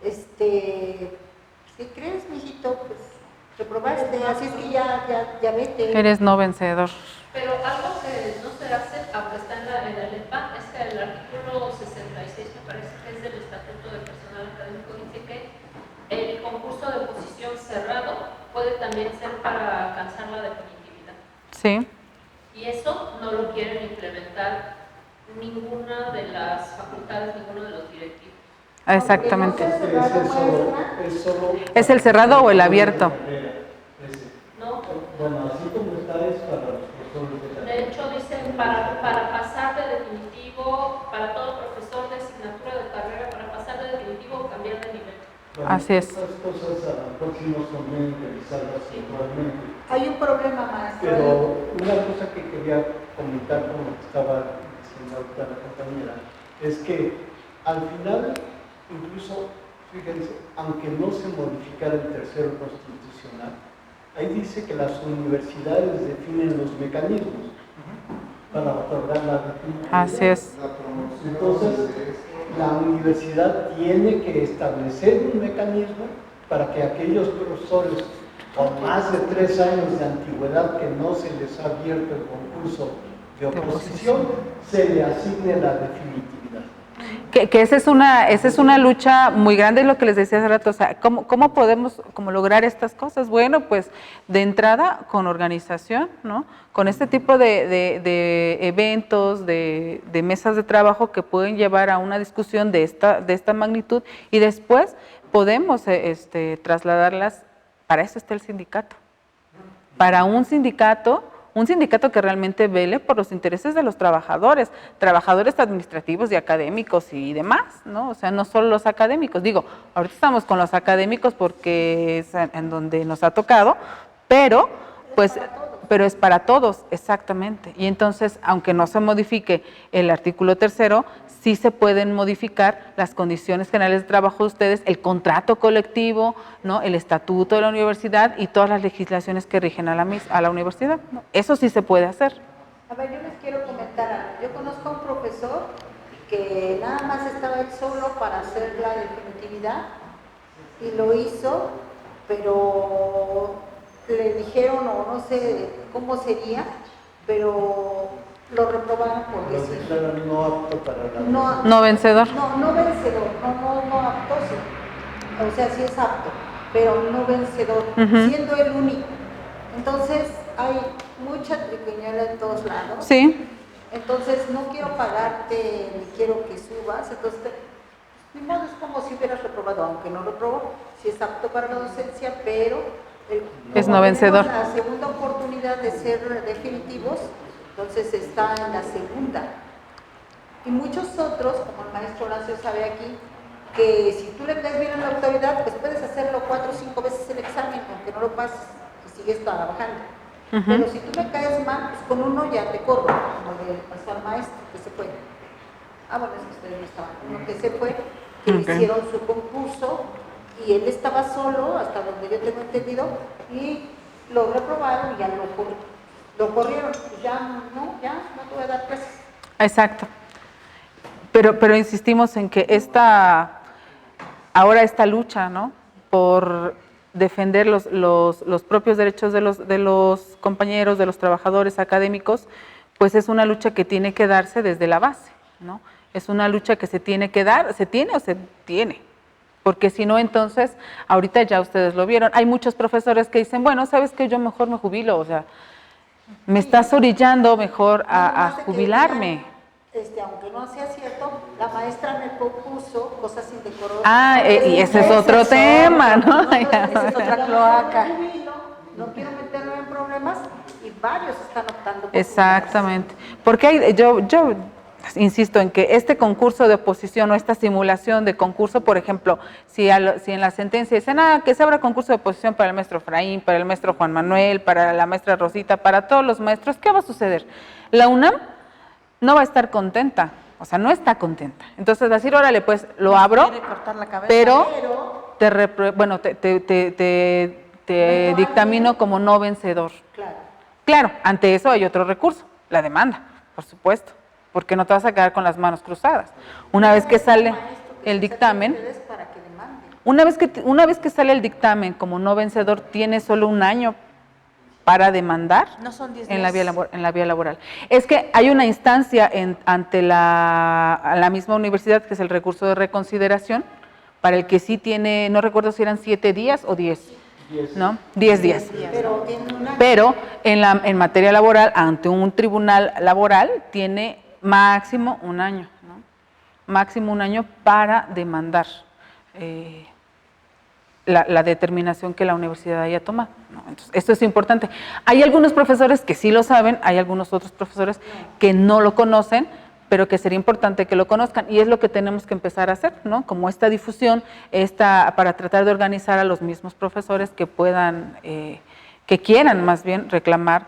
¿qué crees, mijito? Pues reprobaste, así es que ya vete. Eres no vencedor. Pero algo que no se hace, aunque está en la LEPA, es que el artículo 66, me parece que es del Estatuto del Personal Académico, dice que el concurso de oposición cerrado puede también ser para alcanzar la definitividad. Sí. Y eso no lo quieren implementar ninguna de las facultades, ninguno de los directivos. Exactamente. ¿Es el cerrado o el abierto? No. Bueno, así como está es para los profesores De hecho, dicen para pasar de definitivo, para todo profesor de asignatura de carrera, para pasar de definitivo o cambiar de nivel. Bueno, así es. estas cosas a lo mejor sí no son bien realizadas igualmente. Hay un problema, maestro. Pero una cosa que quería comentar con lo que estaba diciendo ahorita la compañera, es que al final, incluso, fíjense, aunque no se modificara el tercero constitucional, ahí dice que las universidades definen los mecanismos para otorgar la definitividad. Así es. Entonces, la universidad tiene que establecer un mecanismo para que aquellos profesores con más de 3 años de antigüedad que no se les ha abierto el concurso de oposición, se le asigne la definitividad. Que esa es una lucha muy grande, es lo que les decía hace rato. O sea, ¿cómo podemos lograr estas cosas? Bueno, pues de entrada con organización, ¿no? Con este tipo de eventos, de mesas de trabajo que pueden llevar a una discusión de esta magnitud y después podemos trasladarlas, para eso está el sindicato. Para un sindicato que realmente vele por los intereses de los trabajadores administrativos y académicos y demás, ¿no? O sea, no solo los académicos. Digo, ahorita estamos con los académicos porque es en donde nos ha tocado, pero es para todos, exactamente. Y entonces, aunque no se modifique el artículo 3º, sí se pueden modificar las condiciones generales de trabajo de ustedes, el contrato colectivo, ¿no? El estatuto de la universidad y todas las legislaciones que rigen a la universidad, ¿no? Eso sí se puede hacer. A ver, yo les quiero comentar algo. Yo conozco a un profesor que nada más estaba él solo para hacer la definitividad y lo hizo, pero le dijeron, o no sé cómo sería, pero lo reprobaron por decir. No apto para la... No vencedor. No vencedor, no apto, sí. O sea, sí es apto, pero no vencedor, siendo el único. Entonces, hay mucha triquiñuela en todos lados. Sí. Entonces, no quiero pagarte, ni quiero que subas, entonces, ni modo, es como si hubieras reprobado, aunque no reprobó, si es apto para la docencia, pero es no vencedor. La segunda oportunidad de ser definitivos, entonces está en la segunda. Y muchos otros, como el maestro Horacio sabe aquí, que si tú le caes bien a la autoridad, pues puedes hacerlo 4 o 5 veces el examen, aunque no lo pases, y sigues trabajando. Pero si tú me caes mal, pues con uno ya te corro, como le pasó al maestro, que se fue. Bueno, es que ustedes no estaban. Uno que se fue, que le hicieron su concurso, y él estaba solo, hasta donde yo tengo entendido, y lo reprobaron y ya lo corrieron. Pues ya no te voy a dar clases. Exacto. Pero insistimos en que ahora esta lucha, ¿no?, por defender los propios derechos de los compañeros, de los trabajadores académicos, pues es una lucha que tiene que darse desde la base, ¿no? Es una lucha que se tiene que dar, ¿se tiene o se tiene? Porque si no, entonces, ahorita ya ustedes lo vieron, hay muchos profesores que dicen, bueno, ¿sabes qué? Yo mejor me jubilo, o sea, me estás orillando mejor a jubilarme. Aunque no sea cierto, la maestra me propuso cosas indecorosas. Y ese es otro tema, ¿no? Esa es otra cloaca. No quiero meterme en problemas y varios están optando por exactamente. Porque yo insisto en que este concurso de oposición o esta simulación de concurso, por ejemplo, si en la sentencia dicen que se abra concurso de oposición para el maestro Efraín, para el maestro Juan Manuel, para la maestra Rosita, para todos los maestros, ¿qué va a suceder? La UNAM no va a estar contenta, o sea, no está contenta. Entonces, decir, órale, pues lo abro, pero te dictamino como no vencedor. Claro, ante eso hay otro recurso, la demanda, por supuesto, porque no te vas a quedar con las manos cruzadas. Una vez que sale el dictamen, una vez que sale el dictamen como no vencedor, tienes solo un año para demandar en la vía laboral. Es que hay una instancia ante la misma universidad, que es el recurso de reconsideración, para el que sí tiene, no recuerdo si eran 7 días o 10, ¿no? 10 días. Pero en materia laboral, ante un tribunal laboral, tiene máximo un año, ¿no? Máximo un año para demandar la determinación que la universidad haya tomado, ¿no? Entonces, esto es importante. Hay algunos profesores que sí lo saben, hay algunos otros profesores que no lo conocen, pero que sería importante que lo conozcan, y es lo que tenemos que empezar a hacer, ¿no? Como esta difusión, para tratar de organizar a los mismos profesores que puedan, que quieran más bien reclamar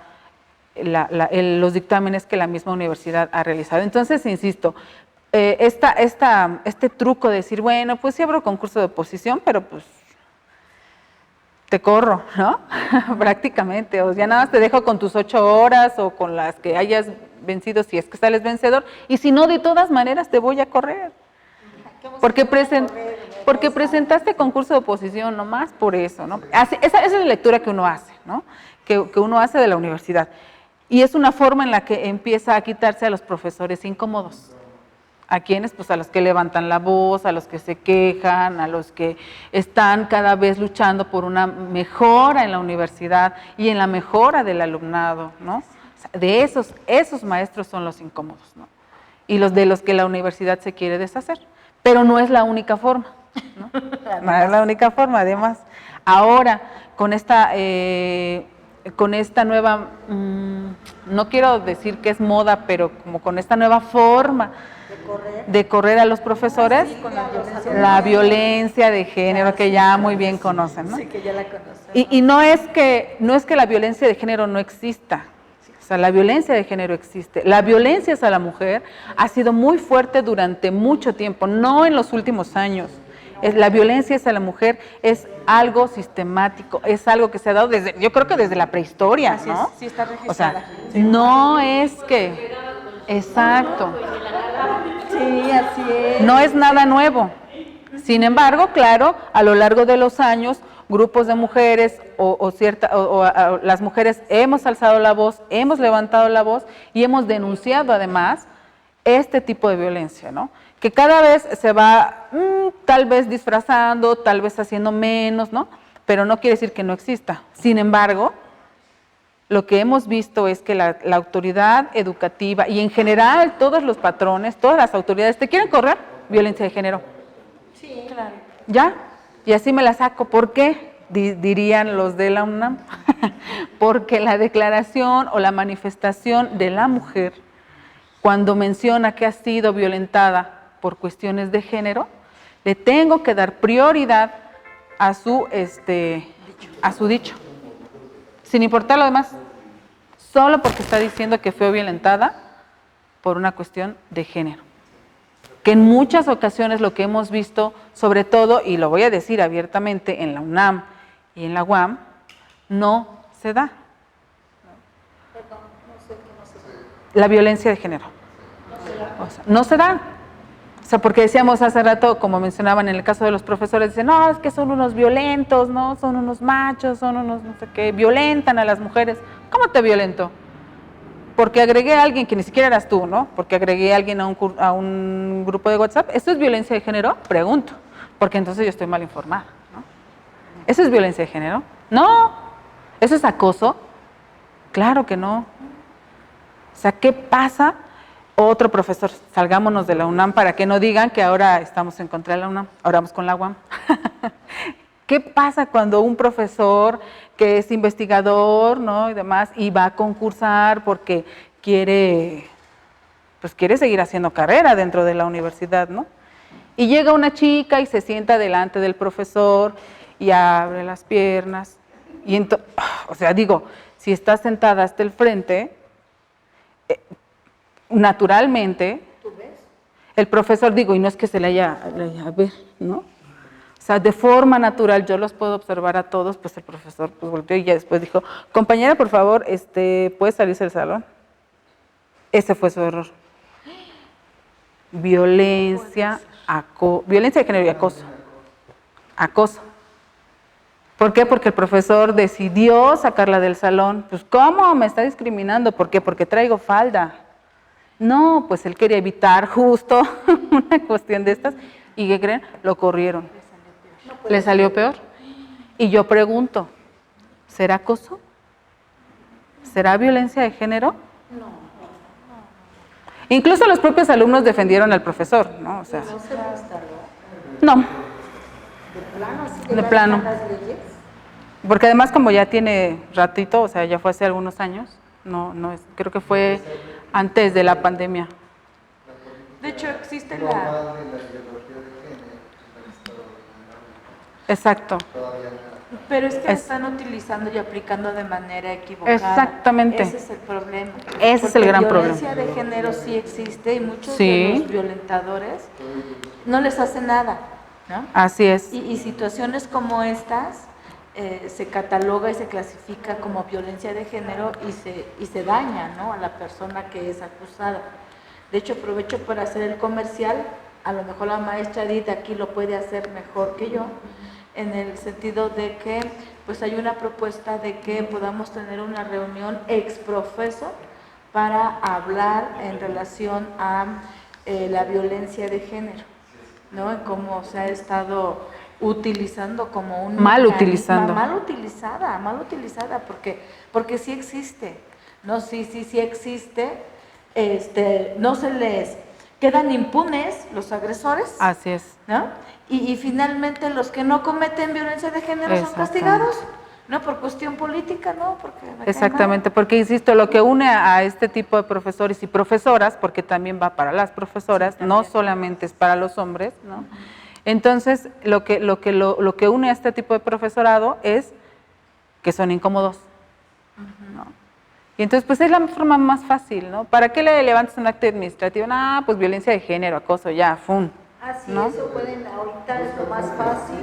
los dictámenes que la misma universidad ha realizado. Entonces, insisto, este truco de decir, bueno, pues sí abro concurso de oposición, pero pues te corro, ¿no? Prácticamente, o ya nada más te dejo con tus 8 horas o con las que hayas vencido si es que sales vencedor, y si no, de todas maneras te voy a correr. Porque presentaste concurso de oposición, nomás por eso, ¿no? Esa es la lectura que uno hace, ¿no? Que uno hace de la universidad. Y es una forma en la que empieza a quitarse a los profesores incómodos. ¿A quiénes? Pues a los que levantan la voz, a los que se quejan, a los que están cada vez luchando por una mejora en la universidad y en la mejora del alumnado, ¿no? O sea, de esos maestros son los incómodos, ¿no? Y los de los que la universidad se quiere deshacer. Pero no es la única forma. ¿no? Es la única forma, además. Ahora, con esta nueva, no quiero decir que es moda, pero como con esta nueva forma de correr a los profesores, la violencia de género, que ya muy bien conocen, ¿no? Sí, que ya la conocen. Y no es que la violencia de género no exista. O sea, la violencia de género existe. La violencia hacia la mujer ha sido muy fuerte durante mucho tiempo, no en los últimos años. La violencia hacia la mujer es algo sistemático, es algo que se ha dado yo creo que desde la prehistoria, Así ¿no? es, sí está O registrada. sea, no es que... Exacto. Sí, así es. No es nada nuevo. Sin embargo, claro, a lo largo de los años, grupos de mujeres las mujeres hemos alzado la voz, hemos levantado la voz y hemos denunciado además este tipo de violencia, ¿no? Que cada vez se va tal vez disfrazando, tal vez haciendo menos, ¿no? Pero no quiere decir que no exista. Sin embargo, lo que hemos visto es que la autoridad educativa y en general todos los patrones, todas las autoridades, ¿te quieren correr? Violencia de género. Sí, claro. ¿Ya? Y así me la saco. ¿Por qué? Dirían los de la UNAM. Porque la declaración o la manifestación de la mujer, cuando menciona que ha sido violentada por cuestiones de género, le tengo que dar prioridad a su dicho. Sin importar lo demás. Solo porque está diciendo que fue violentada por una cuestión de género. Que en muchas ocasiones lo que hemos visto, sobre todo, y lo voy a decir abiertamente, en la UNAM y en la UAM, no se da. La violencia de género. O sea, no se da. O sea, porque decíamos hace rato, como mencionaban en el caso de los profesores, dicen, no, es que son unos violentos, ¿no? Son unos machos, son unos no sé qué, violentan a las mujeres. ¿Cómo te violento? Porque agregué a alguien que ni siquiera eras tú, ¿no? Porque agregué a alguien a un grupo de WhatsApp. ¿Esto es violencia de género? Pregunto, porque entonces yo estoy mal informada, ¿no? ¿Eso es violencia de género? No. ¿Eso es acoso? Claro que no. O sea, ¿qué pasa? Otro profesor, salgámonos de la UNAM para que no digan que ahora estamos en contra de la UNAM, ahora vamos con la UAM. ¿Qué pasa cuando un profesor que es investigador, ¿no? y demás, y va a concursar porque quiere seguir haciendo carrera dentro de la universidad, ¿no? Y llega una chica y se sienta delante del profesor y abre las piernas. Y o sea, digo, si está sentada hasta el frente, naturalmente, el profesor, digo, y no es que se le haya a ver, ¿no? O sea, de forma natural, yo los puedo observar a todos, pues el profesor pues volteó y ya después dijo, compañera, por favor, ¿puede salirse del salón? Ese fue su error. Violencia de género y acoso. Acoso. ¿Por qué? Porque el profesor decidió sacarla del salón. Pues, ¿cómo? Me está discriminando. ¿Por qué? Porque traigo falda. No, pues él quería evitar justo una cuestión de estas. ¿Y qué creen? Lo corrieron. ¿Le salió peor? Y yo pregunto, ¿será acoso? ¿Será violencia de género? No. Incluso los propios alumnos defendieron al profesor, ¿no? O sea, no. De plano. Porque además como ya tiene ratito, o sea, ya fue hace algunos años, no es, creo que fue antes de la pandemia. De hecho, existe Exacto. Pero es que están utilizando y aplicando de manera equivocada. Exactamente. Ese es el problema. Ese es el gran problema. La violencia de género sí existe y muchos de los violentadores no les hace nada, ¿no? Así es. Y situaciones como estas se cataloga y se clasifica como violencia de género y se daña, ¿no? a la persona que es acusada. De hecho, aprovecho para hacer el comercial, a lo mejor la maestra Edith aquí lo puede hacer mejor que yo, en el sentido de que pues hay una propuesta de que podamos tener una reunión exprofeso para hablar en relación a la violencia de género, ¿no? Y cómo se ha estado utilizando como un mal utilizada, porque sí existe, ¿no? Sí existe, no se les quedan impunes los agresores. Así es. ¿No? y finalmente los que no cometen violencia de género son castigados, no por cuestión política, no, porque exactamente, porque insisto, lo que une a este tipo de profesores y profesoras, porque también va para las profesoras, no solamente es para los hombres, ¿no? Entonces, lo que une a este tipo de profesorado es que son incómodos, ¿no? Y entonces, pues es la forma más fácil, ¿no? ¿Para qué le levantas un acto administrativo? Ah, pues violencia de género, acoso, ya, ¡fum! Así, ¿no? eso pueden, ahorita es lo más fácil.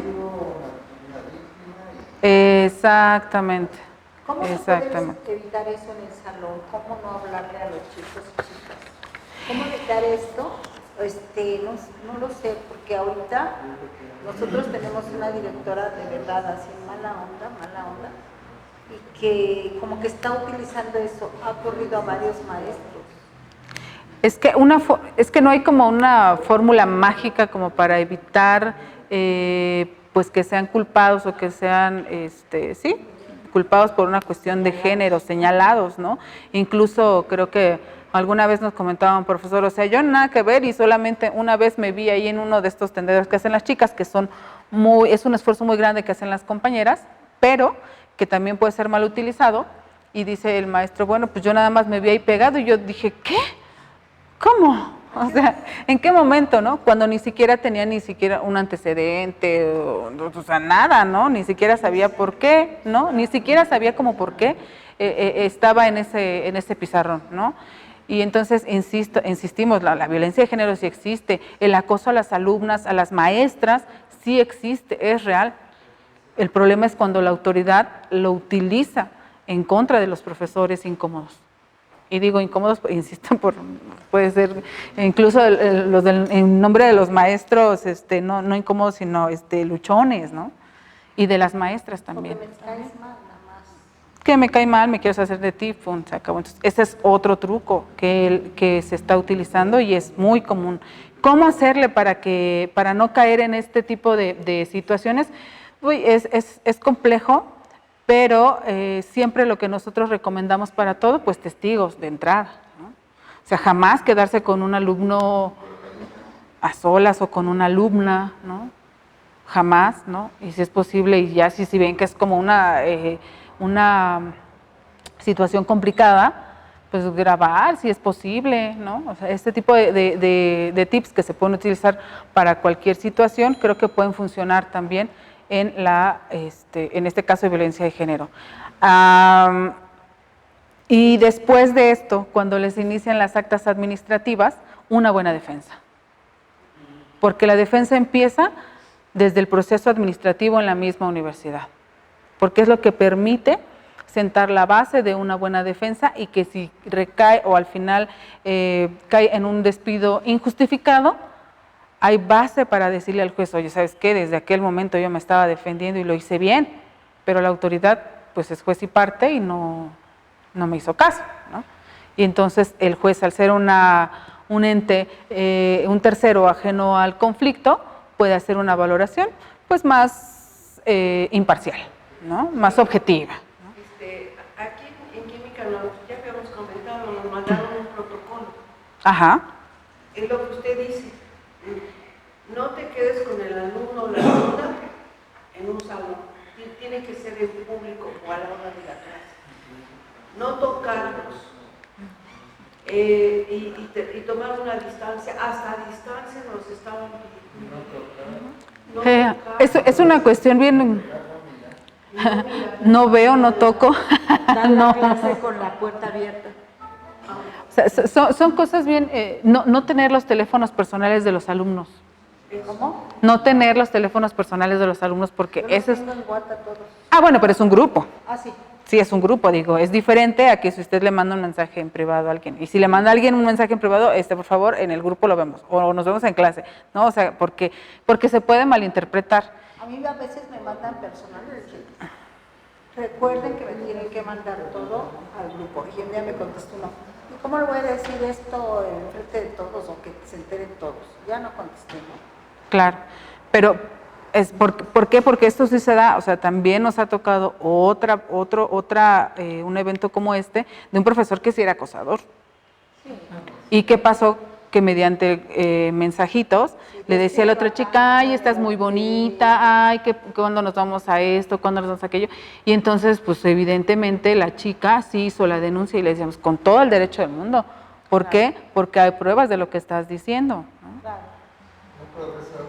Exactamente. ¿Cómo se Exactamente. puede evitar eso en el salón? ¿Cómo no hablarle a los chicos y chicas? ¿Cómo evitar esto? No lo sé, porque ahorita nosotros tenemos una directora de verdad así mala onda, y que como que está utilizando eso, ha ocurrido a varios maestros. Es que no hay como una fórmula mágica como para evitar pues que sean culpados o que sean, sí, culpados por una cuestión de género, señalados, ¿no? Incluso creo que alguna vez nos comentaba un profesor, o sea, yo nada que ver y solamente una vez me vi ahí en uno de estos tendederos que hacen las chicas, que son es un esfuerzo muy grande que hacen las compañeras, pero que también puede ser mal utilizado, y dice el maestro, bueno, pues yo nada más me vi ahí pegado, y yo dije, ¿qué? ¿Cómo? O sea, ¿en qué momento, no? Cuando ni siquiera tenía un antecedente, o sea, nada, ¿no? Ni siquiera sabía por qué, ¿no? Ni siquiera sabía como por qué estaba en ese pizarrón, ¿no? Y entonces, insistimos, la violencia de género sí existe, el acoso a las alumnas, a las maestras, sí existe, es real. El problema es cuando la autoridad lo utiliza en contra de los profesores incómodos. Y digo incómodos, insisto, puede ser incluso en nombre de los maestros, no incómodos, sino luchones, ¿no? Y de las maestras también. Porque me caes mal, nada más. Que me cae mal, me quieres hacer de ti, pum, se acabó. Entonces, ese es otro truco que se está utilizando y es muy común. ¿Cómo hacerle para no caer en este tipo de situaciones? Uy, es complejo, pero siempre lo que nosotros recomendamos para todo, pues testigos de entrada, ¿no? O sea, jamás quedarse con un alumno a solas o con una alumna, ¿no? Jamás, ¿no? Y si es posible, y ya si ven que es como una situación complicada, pues grabar si es posible, ¿no? O sea, este tipo de tips que se pueden utilizar para cualquier situación, creo que pueden funcionar también en este caso de violencia de género. Y después de esto, cuando les inician las actas administrativas, una buena defensa. Porque la defensa empieza desde el proceso administrativo en la misma universidad. Porque es lo que permite sentar la base de una buena defensa y que si recae o al final cae en un despido injustificado, hay base para decirle al juez, oye, ¿sabes qué? Desde aquel momento yo me estaba defendiendo y lo hice bien, pero la autoridad pues es juez y parte y no me hizo caso, ¿no? Y entonces el juez, al ser un ente, un tercero ajeno al conflicto, puede hacer una valoración pues más imparcial, ¿no? Más objetiva. Aquí en química, ya habíamos comentado, nos mandaron un protocolo. Ajá. Es lo que usted dice. No te quedes con el alumno o la alumna en un salón. Tiene que ser en público o a la hora de la clase. No tocarlos. Y tomar una distancia. Hasta a distancia nos estaban pidiendo. Es una cuestión bien... No veo, no toco. No. Clase con la puerta abierta. O sea, son cosas bien, no tener los teléfonos personales de los alumnos. ¿Cómo? No tener los teléfonos personales de los alumnos porque ese es... Tengo en Guata todos. Ah, bueno, pero es un grupo. Ah, sí. Sí, es un grupo, digo, es diferente a que si usted le manda un mensaje en privado a alguien. Y si le manda a alguien un mensaje en privado, por favor, en el grupo lo vemos, o nos vemos en clase, ¿no? O sea, porque se puede malinterpretar. A mí a veces me mandan personales. Recuerden que me tienen que mandar todo al grupo. Y un día me contestó uno, ¿y cómo le voy a decir esto en frente de todos o que se enteren todos? Ya no contesté, ¿no? Claro, pero ¿por qué? Porque esto sí se da, o sea, también nos ha tocado un evento como este de un profesor que sí era acosador. Sí. ¿Y qué pasó que mediante mensajitos le decía a la otra chica, ay, estás muy bonita, ay, ¿cuándo nos vamos a esto? ¿Cuándo nos vamos a aquello? Y entonces, pues evidentemente la chica sí hizo la denuncia y le decíamos, con todo el derecho del mundo. ¿Por qué? Porque hay pruebas de lo que estás diciendo, ¿no? Claro. Un profesor,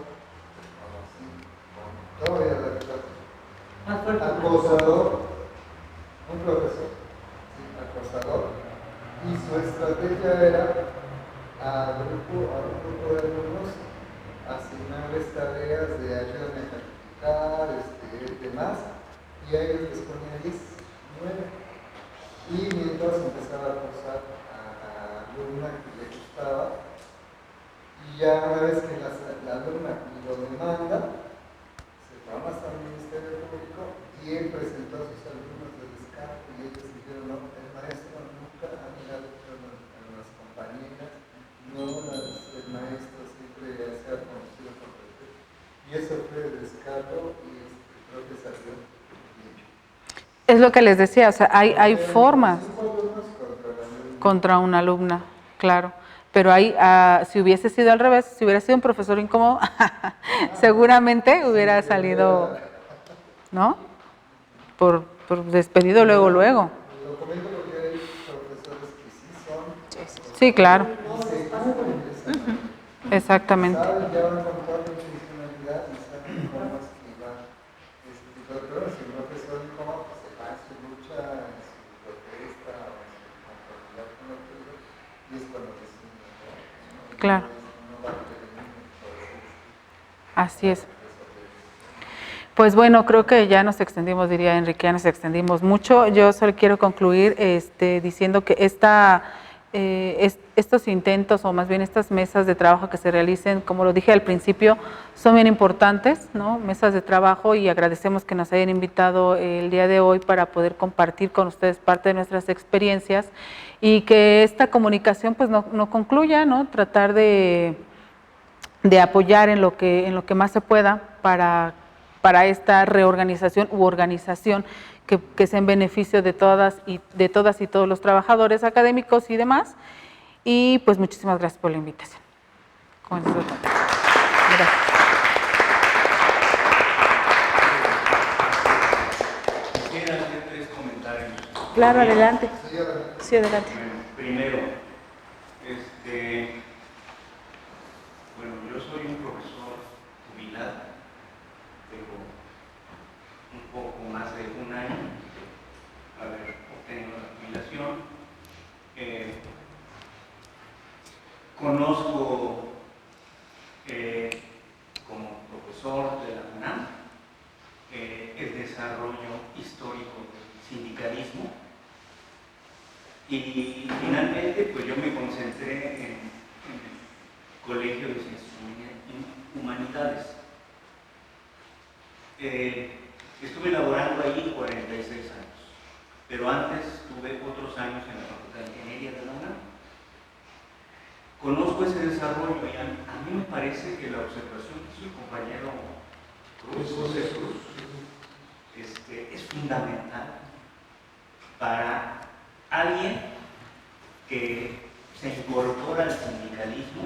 todavía la acosador, un profesor, sí, acosador, y su estrategia era a un grupo de alumnos asignarles tareas de ayuda a calificar, demás, y a ellos les ponía 10, 9. Y mientras empezaba a acosar a la alumna que le gustaba, y ya una vez que la alumna lo demanda, se va hasta el Ministerio Público y él presentó a sus alumnos de descarte y ellos dijeron, no, el maestro nunca ha mirado a las compañeras, no, el maestro siempre se ha conocido con respeto. Y eso fue el descargo y creo que salió bien. Es lo que les decía, o sea, hay formas contra una alumna, claro. Pero ahí, si hubiese sido al revés, si hubiera sido un profesor incómodo, seguramente hubiera salido, ¿no? Por despedido luego. Lo comento porque hay profesores que sí son. Sí, claro. Y Exactamente. saben, ya van con toda la intencionalidad y saben cómo es que va este tipo de cosas. Si un profesor incómodo, pues se va en su lucha, en su protesta, o en su conformidad con lo que digo, y es cuando decimos, ¿no? Claro. Así es. Pues bueno, creo que ya nos extendimos, diría Enrique, ya nos extendimos mucho. Yo solo quiero concluir diciendo que estos intentos, o más bien estas mesas de trabajo que se realicen, como lo dije al principio, son bien importantes, ¿no? Mesas de trabajo, y agradecemos que nos hayan invitado el día de hoy para poder compartir con ustedes parte de nuestras experiencias, y que esta comunicación pues no concluya, ¿no? Tratar de apoyar en lo que más se pueda para esta reorganización u organización que sea en beneficio de todas y todos los trabajadores académicos y demás. Y pues muchísimas gracias por la invitación. Gracias. Quisiera hacer 3 comentarios. Claro, adelante. Sí, adelante. Primero, bueno, yo soy un profesor jubilado, tengo un poco más de un año de haber obtenido la jubilación. Conozco como profesor de la UNAM el desarrollo histórico del sindicalismo, y finalmente pues yo me concentré en el Colegio de Ciencias Humanidades. Estuve laborando ahí 46 años, pero antes tuve otros años en la Facultad de Ingeniería de la UNAM. Conozco ese desarrollo y a mí me parece que la observación que hizo el compañero José Cruz es fundamental para alguien que se incorpora al sindicalismo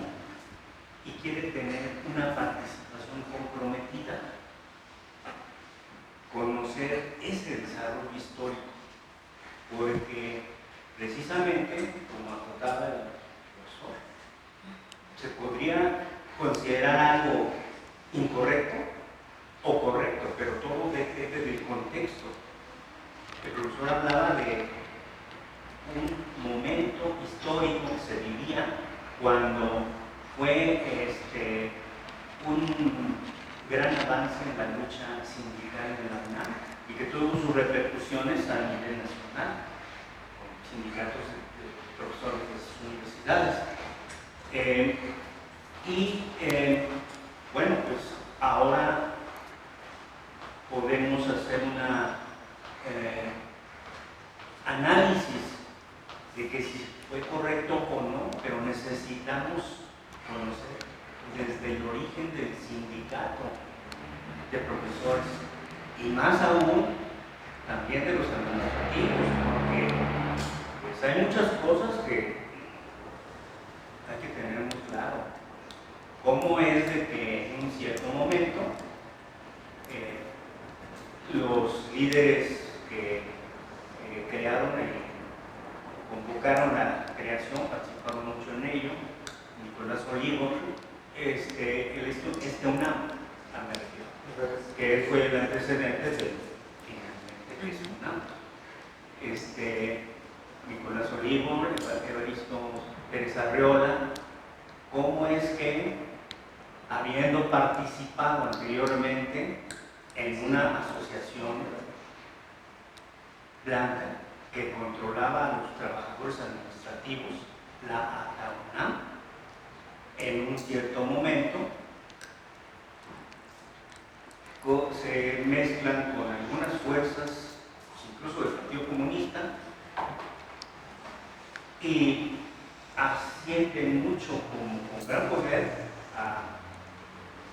y quiere tener una participación comprometida. Conocer ese desarrollo histórico, porque precisamente, como acotaba el profesor, se podría considerar algo incorrecto o correcto, pero todo depende del contexto. El profesor hablaba de un momento histórico que se vivía cuando fue un gran avance en la lucha sindical de la UNAM y que tuvo sus repercusiones a nivel nacional, con sindicatos de profesores de sus universidades. Bueno, pues ahora podemos hacer una análisis de que si fue correcto o no, pero necesitamos conocer desde el origen del sindicato de profesores y más aún también de los administrativos, porque pues hay muchas cosas que hay que tener muy claras. participado mucho en ello, Nicolás Olivo, UNAM, me refiero, que fue el antecedente de finalmente que es UNAM. Nicolás Olivo, Evaristo Pérez Arreola, cómo es que, habiendo participado anteriormente en una asociación blanca que controlaba a los trabajadores administrativos, la UNAM, en un cierto momento se mezclan con algunas fuerzas, incluso del Partido Comunista, y ascienden mucho con gran poder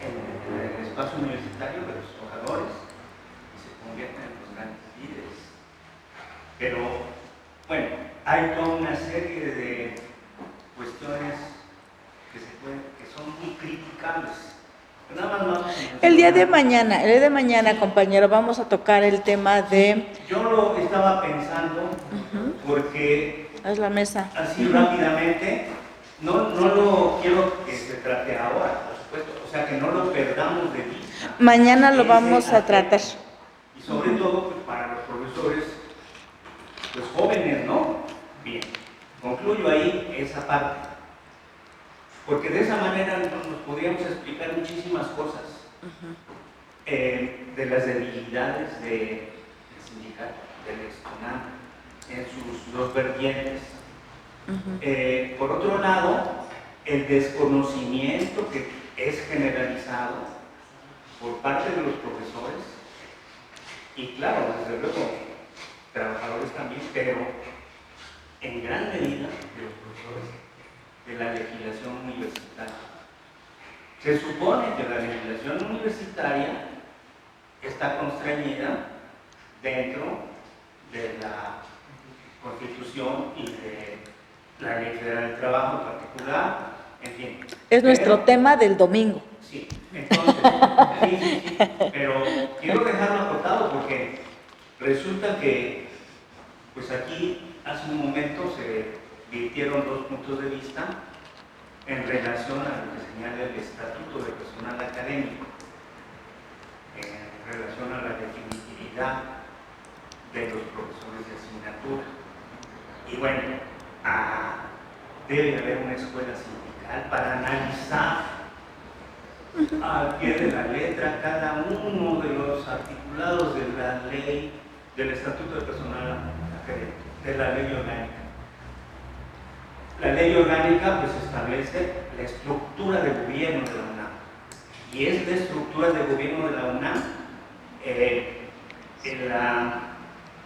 en el espacio universitario de los trabajadores y se convierten en los grandes líderes. Pero, bueno, hay toda una serie de cuestiones que son muy criticables. Nada más vamos a El día de mañana, compañero, vamos a tocar el tema de... Yo lo estaba pensando porque... Es la mesa. Así rápidamente, no lo quiero que se trate ahora, por supuesto, o sea, que no lo perdamos de vista. Mañana lo vamos a tratar. Y sobre todo pues, para los profesores, pues jóvenes, ¿no? Bien, concluyo ahí esa parte. Porque de esa manera nos podríamos explicar muchísimas cosas de las debilidades del sindicato, del ex-UNAM, en sus dos vertientes. Por otro lado, el desconocimiento que es generalizado por parte de los profesores y claro, desde luego, trabajadores también, pero en gran medida de los profesores de la legislación universitaria. Se supone que la legislación universitaria está constreñida dentro de la Constitución y de la Ley Federal del Trabajo en particular, en fin. Es nuestro tema del domingo. Sí, entonces, sí, pero quiero dejarlo acotado porque resulta que, pues aquí hace un momento se virtieron dos puntos de vista en relación a lo que señala el Estatuto de Personal Académico, en relación a la definitividad de los profesores de asignatura. Y bueno, debe haber una escuela sindical para analizar al pie de la letra cada uno de los articulados de la ley, del Estatuto de Personal Académico, de la ley orgánica. La ley orgánica pues establece la estructura de gobierno de la UNAM. Y es la estructura de gobierno de la UNAM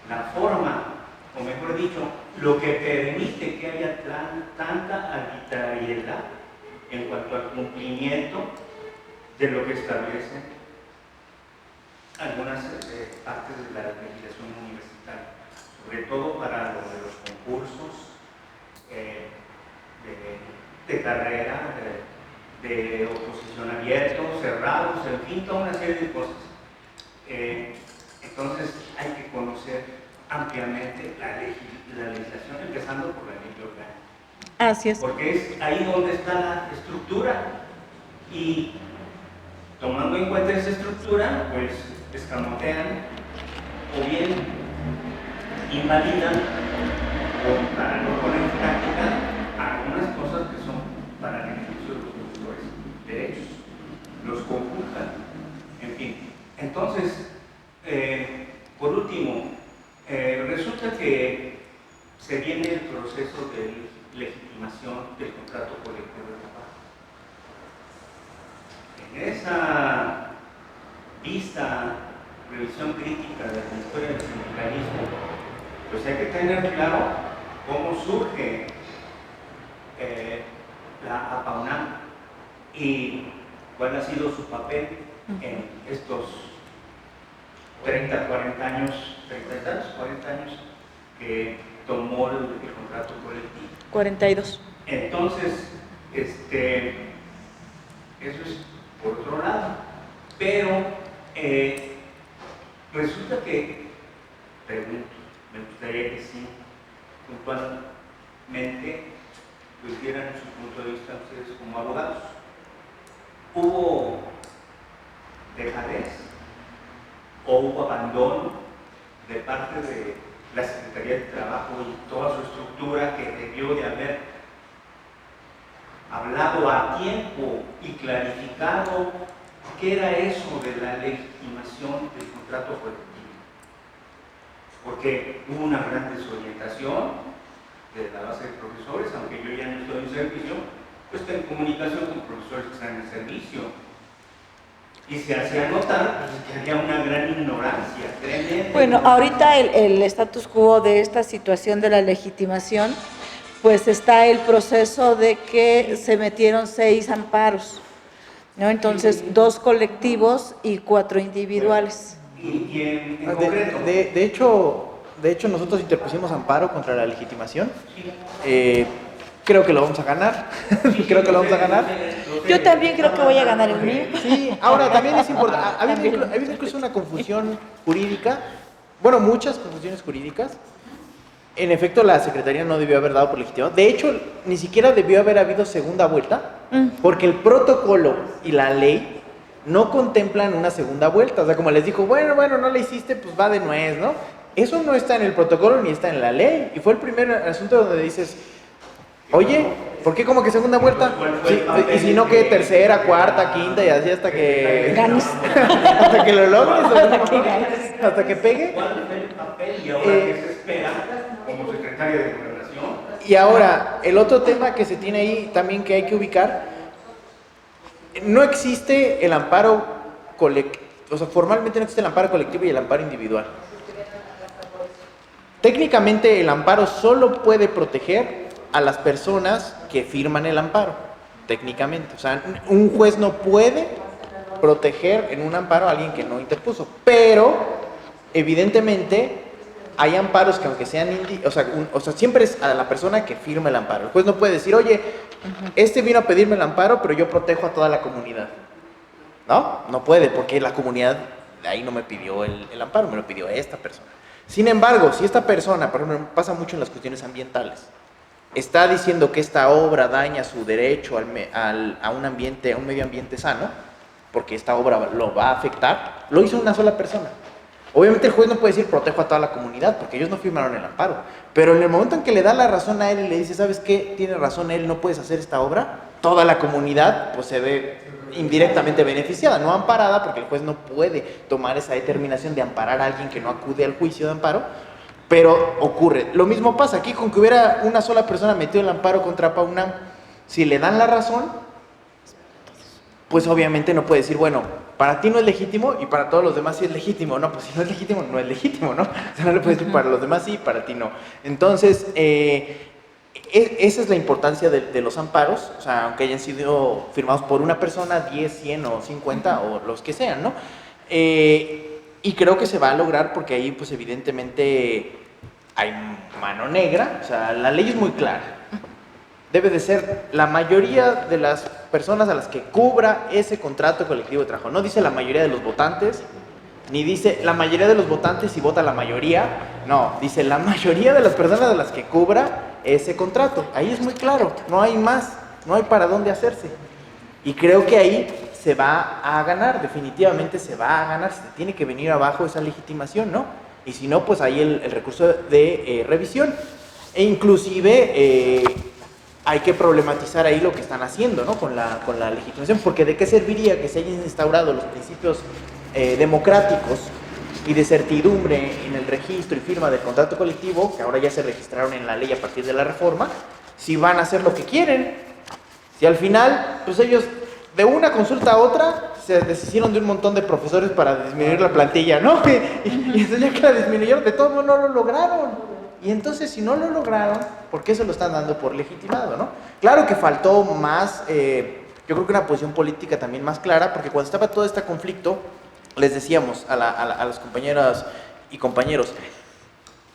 la forma, o mejor dicho, lo que permite que haya tanta arbitrariedad en cuanto al cumplimiento de lo que establece algunas partes de la legislación universitaria, sobre todo para lo de los concursos de carrera, de oposición abiertos, cerrados, en fin, toda una serie de cosas. Entonces hay que conocer ampliamente la legislación, empezando por la ley orgánica. Así es. Porque es ahí donde está la estructura y tomando en cuenta esa estructura, pues escamotean o bien invalidan o para no poner en práctica algunas cosas que son para el beneficio de los profesores derechos, los conculcan, en fin. Entonces, por último, resulta que se viene el proceso de legitimación del contrato colectivo de trabajo. En esa vista, revisión crítica de la historia del sindicalismo, pues hay que tener claro cómo surge la APA-UNAM y cuál ha sido su papel en estos 30, 40 años, 40 años que tomó el contrato colectivo. 42. Entonces, eso es por otro lado. Pero resulta que, pregunto, me gustaría que sí, puntualmente, pues dieran su punto de vista ustedes como abogados. ¿Hubo dejadez o hubo abandono de parte de la Secretaría de Trabajo y toda su estructura que debió de haber hablado a tiempo y clarificado qué era eso de la legitimación del contrato colectivo? Porque hubo una gran desorientación de la base de profesores, aunque yo ya no estoy en servicio, pues estoy en comunicación con profesores que están en servicio. Y se hacía notar pues, que había una gran ignorancia tremenda. Bueno, ahorita el status quo de esta situación de la legitimación, pues está el proceso de que se metieron 6 amparos, ¿no? Entonces, 2 colectivos y 4 individuales. Y en concreto. De hecho, nosotros interpusimos amparo contra la legitimación. Creo que lo vamos a ganar. Creo que lo vamos a ganar. Yo también creo que voy a ganar el mío. Sí, ahora también es importante. Ha habido incluso una confusión jurídica. Bueno, muchas confusiones jurídicas. En efecto, la Secretaría no debió haber dado por legitimación. De hecho, ni siquiera debió haber habido segunda vuelta, porque el protocolo y la ley no contemplan una segunda vuelta. O sea, como les dijo, bueno, no la hiciste, pues va de nuez, ¿no? Eso no está en el protocolo ni está en la ley. Y fue el primer asunto donde dices, oye, ¿por qué como que segunda vuelta? Sí, y si no, que tercera, cuarta, quinta y así hasta que ganes. Hasta que lo logres, hasta que pegue. ¿Cuál fue el papel y ahora qué se espera como secretaria de Gobernación? Y ahora, el otro tema que se tiene ahí también que hay que ubicar, no existe el amparo colectivo, o sea, formalmente no existe el amparo colectivo y el amparo individual. Técnicamente el amparo solo puede proteger a las personas que firman el amparo, técnicamente. O sea, un juez no puede proteger en un amparo a alguien que no interpuso, pero evidentemente hay amparos que aunque sean, o sea, siempre es a la persona que firma el amparo. El juez no puede decir, oye, este vino a pedirme el amparo, pero yo protejo a toda la comunidad. No, no puede, porque la comunidad de ahí no me pidió el amparo, me lo pidió esta persona. Sin embargo, si esta persona, por ejemplo, pasa mucho en las cuestiones ambientales, está diciendo que esta obra daña su derecho a un ambiente, a un medio ambiente sano, porque esta obra lo va a afectar, lo hizo una sola persona. Obviamente el juez no puede decir protejo a toda la comunidad, porque ellos no firmaron el amparo. Pero en el momento en que le da la razón a él y le dice, ¿sabes qué? Tiene razón él, no puedes hacer esta obra, toda la comunidad pues se ve indirectamente beneficiada, no amparada, porque el juez no puede tomar esa determinación de amparar a alguien que no acude al juicio de amparo, pero ocurre. Lo mismo pasa aquí con que hubiera una sola persona metido el amparo contra PAUNAM. Si le dan la razón, pues obviamente no puede decir, bueno, para ti no es legítimo y para todos los demás sí es legítimo. No, pues si no es legítimo, no es legítimo, ¿no? O sea, no le puedes decir para los demás sí, para ti no. Entonces, esa es la importancia de los amparos, o sea, aunque hayan sido firmados por una persona, 10, 100 o 50 o los que sean, ¿no? Y creo que se va a lograr porque ahí, pues evidentemente hay mano negra, o sea, la ley es muy clara. Debe de ser la mayoría de las personas a las que cubra ese contrato colectivo de trabajo. No dice la mayoría de los votantes, ni dice la mayoría de los votantes y vota la mayoría. No, dice la mayoría de las personas a las que cubra ese contrato. Ahí es muy claro, no hay más, no hay para dónde hacerse. Y creo que ahí se va a ganar, definitivamente se va a ganar, se tiene que venir abajo esa legitimación, ¿no? Y si no, pues ahí el recurso de revisión. E inclusive hay que problematizar ahí lo que están haciendo, ¿no? Con la legitimación, porque ¿de qué serviría que se hayan instaurado los principios democráticos y de certidumbre en el registro y firma del contrato colectivo, que ahora ya se registraron en la ley a partir de la reforma, si van a hacer lo que quieren? Si al final, pues ellos de una consulta a otra se deshicieron de un montón de profesores para disminuir la plantilla, ¿no? Y entonces ya que la disminuyeron, de todo no lo lograron. Y entonces, si no lo lograron, ¿por qué se lo están dando por legitimado, no? Claro que faltó más, yo creo que una posición política también más clara, porque cuando estaba todo este conflicto, les decíamos a las compañeras y compañeros,